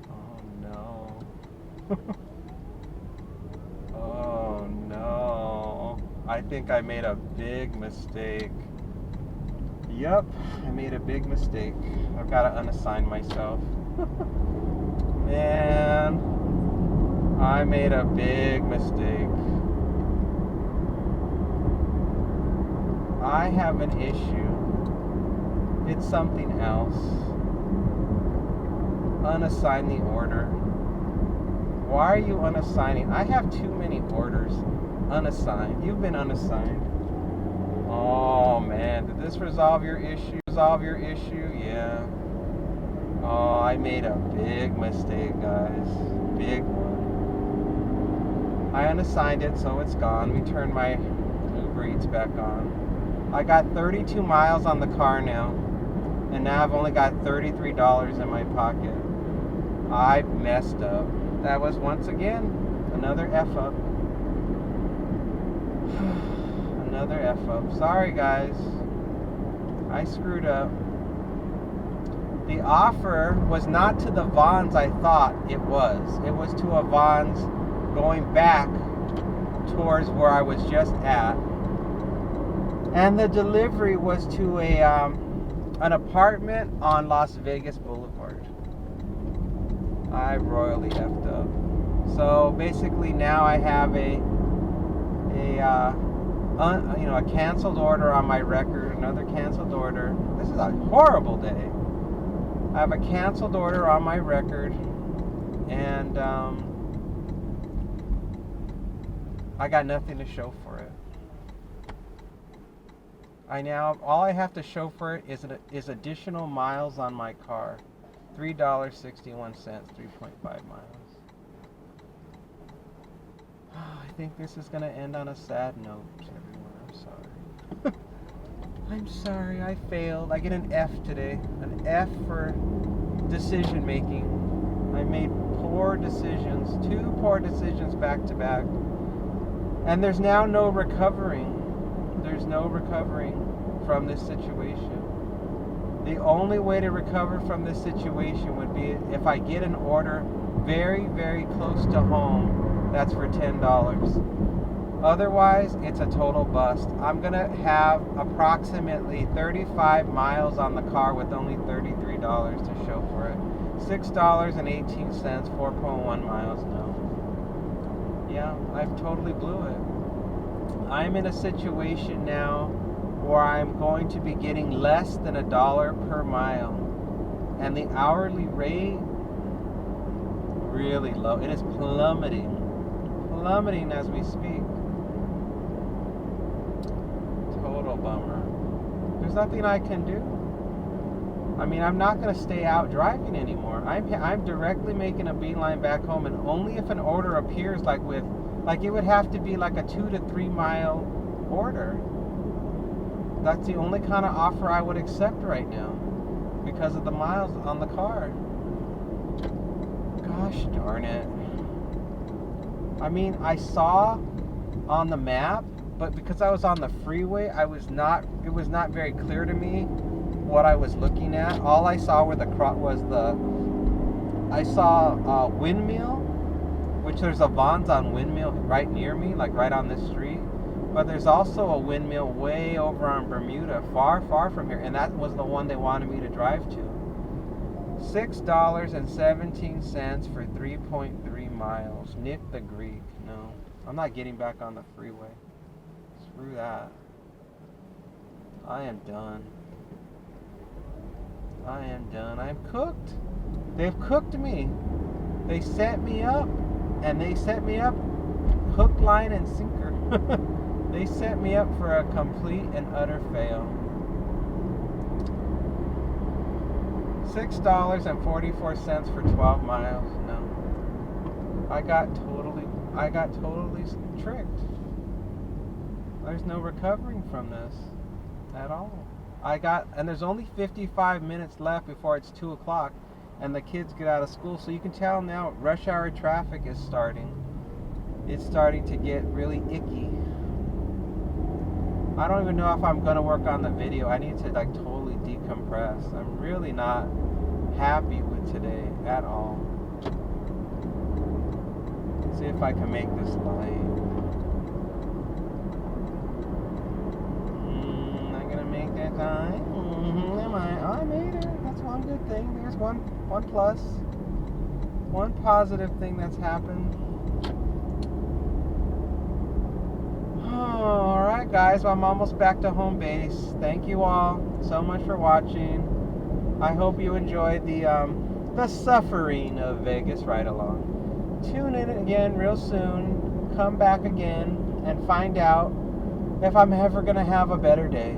Oh no. Oh no. I think I made a big mistake. Yep, I made a big mistake. I've got to unassign myself. Man, I made a big mistake. I have an issue. It's something else. Unassign the order. Why are you unassigning? I have too many orders unassigned. You've been unassigned. Oh man, did this resolve your issue? Yeah. Oh, I made a big mistake, guys. Big one. I unassigned it, so it's gone. We turned my Uber Eats back on. I got 32 miles on the car now, and now I've only got $33 in my pocket. I messed up. That was once again another F up. Another F up. Sorry, guys. I screwed up. The offer was not to the Vons I thought it was. It was to a Vons going back towards where I was just at. And the delivery was to an apartment on Las Vegas Boulevard. I royally effed up. So basically now I have a canceled order on my record, another canceled order. This is a horrible day. I have a canceled order on my record, and I got nothing to show for it. All I have to show for it is additional miles on my car. $3.61, 3.5 miles. I think this is going to end on a sad note, everyone. I'm sorry. I'm sorry, I failed. I get an F today. An F for decision making. I made poor decisions. 2 poor decisions back to back. And there's now no recovering. There's no recovering from this situation. The only way to recover from this situation would be if I get an order very, very close to home that's for $10. Otherwise, it's a total bust. I'm going to have approximately 35 miles on the car with only $33 to show for it. $6.18, 4.1 miles now. Yeah, I've totally blew it. I'm in a situation now where I'm going to be getting less than $1 per mile. And the hourly rate, really low. It is plummeting. Plummeting as we speak. Total bummer. There's nothing I can do. I mean, I'm not going to stay out driving anymore. I'm directly making a beeline back home, and only if an order appears it would have to be like a 2 to 3 mile order. That's the only kind of offer I would accept right now because of the miles on the car. Gosh darn it. I mean, I saw on the map, but because I was on the freeway, it was not very clear to me what I was looking at. All I saw I saw a windmill, which there's a Vons on Windmill right near me, like right on this street. But there's also a windmill way over on Bermuda, far, far from here, and that was the one they wanted me to drive to. $6.17 for 3.3 miles. Nick the Greek. No, I'm not getting back on the freeway. Screw that. I am done. I am done. I'm cooked. They've cooked me. They set me up, and they set me up hook, line, and sinker. They set me up for a complete and utter fail. $6.44 for 12 miles. No. I got totally tricked. There's no recovering from this at all. And there's only 55 minutes left before it's 2 o'clock and the kids get out of school. So you can tell now rush hour traffic is starting. It's starting to get really icky. I don't even know if I'm going to work on the video. I need to like totally decompress. I'm really not happy with today at all. Let's see if I can make this live. Not going to make that time. Am I? Oh, I made it. That's one good thing. There's one plus. One positive thing that's happened. Alright guys, well, I'm almost back to home base. Thank you all so much for watching. I hope you enjoyed the suffering of Vegas ride along. Tune in again real soon. Come back again and find out if I'm ever going to have a better day.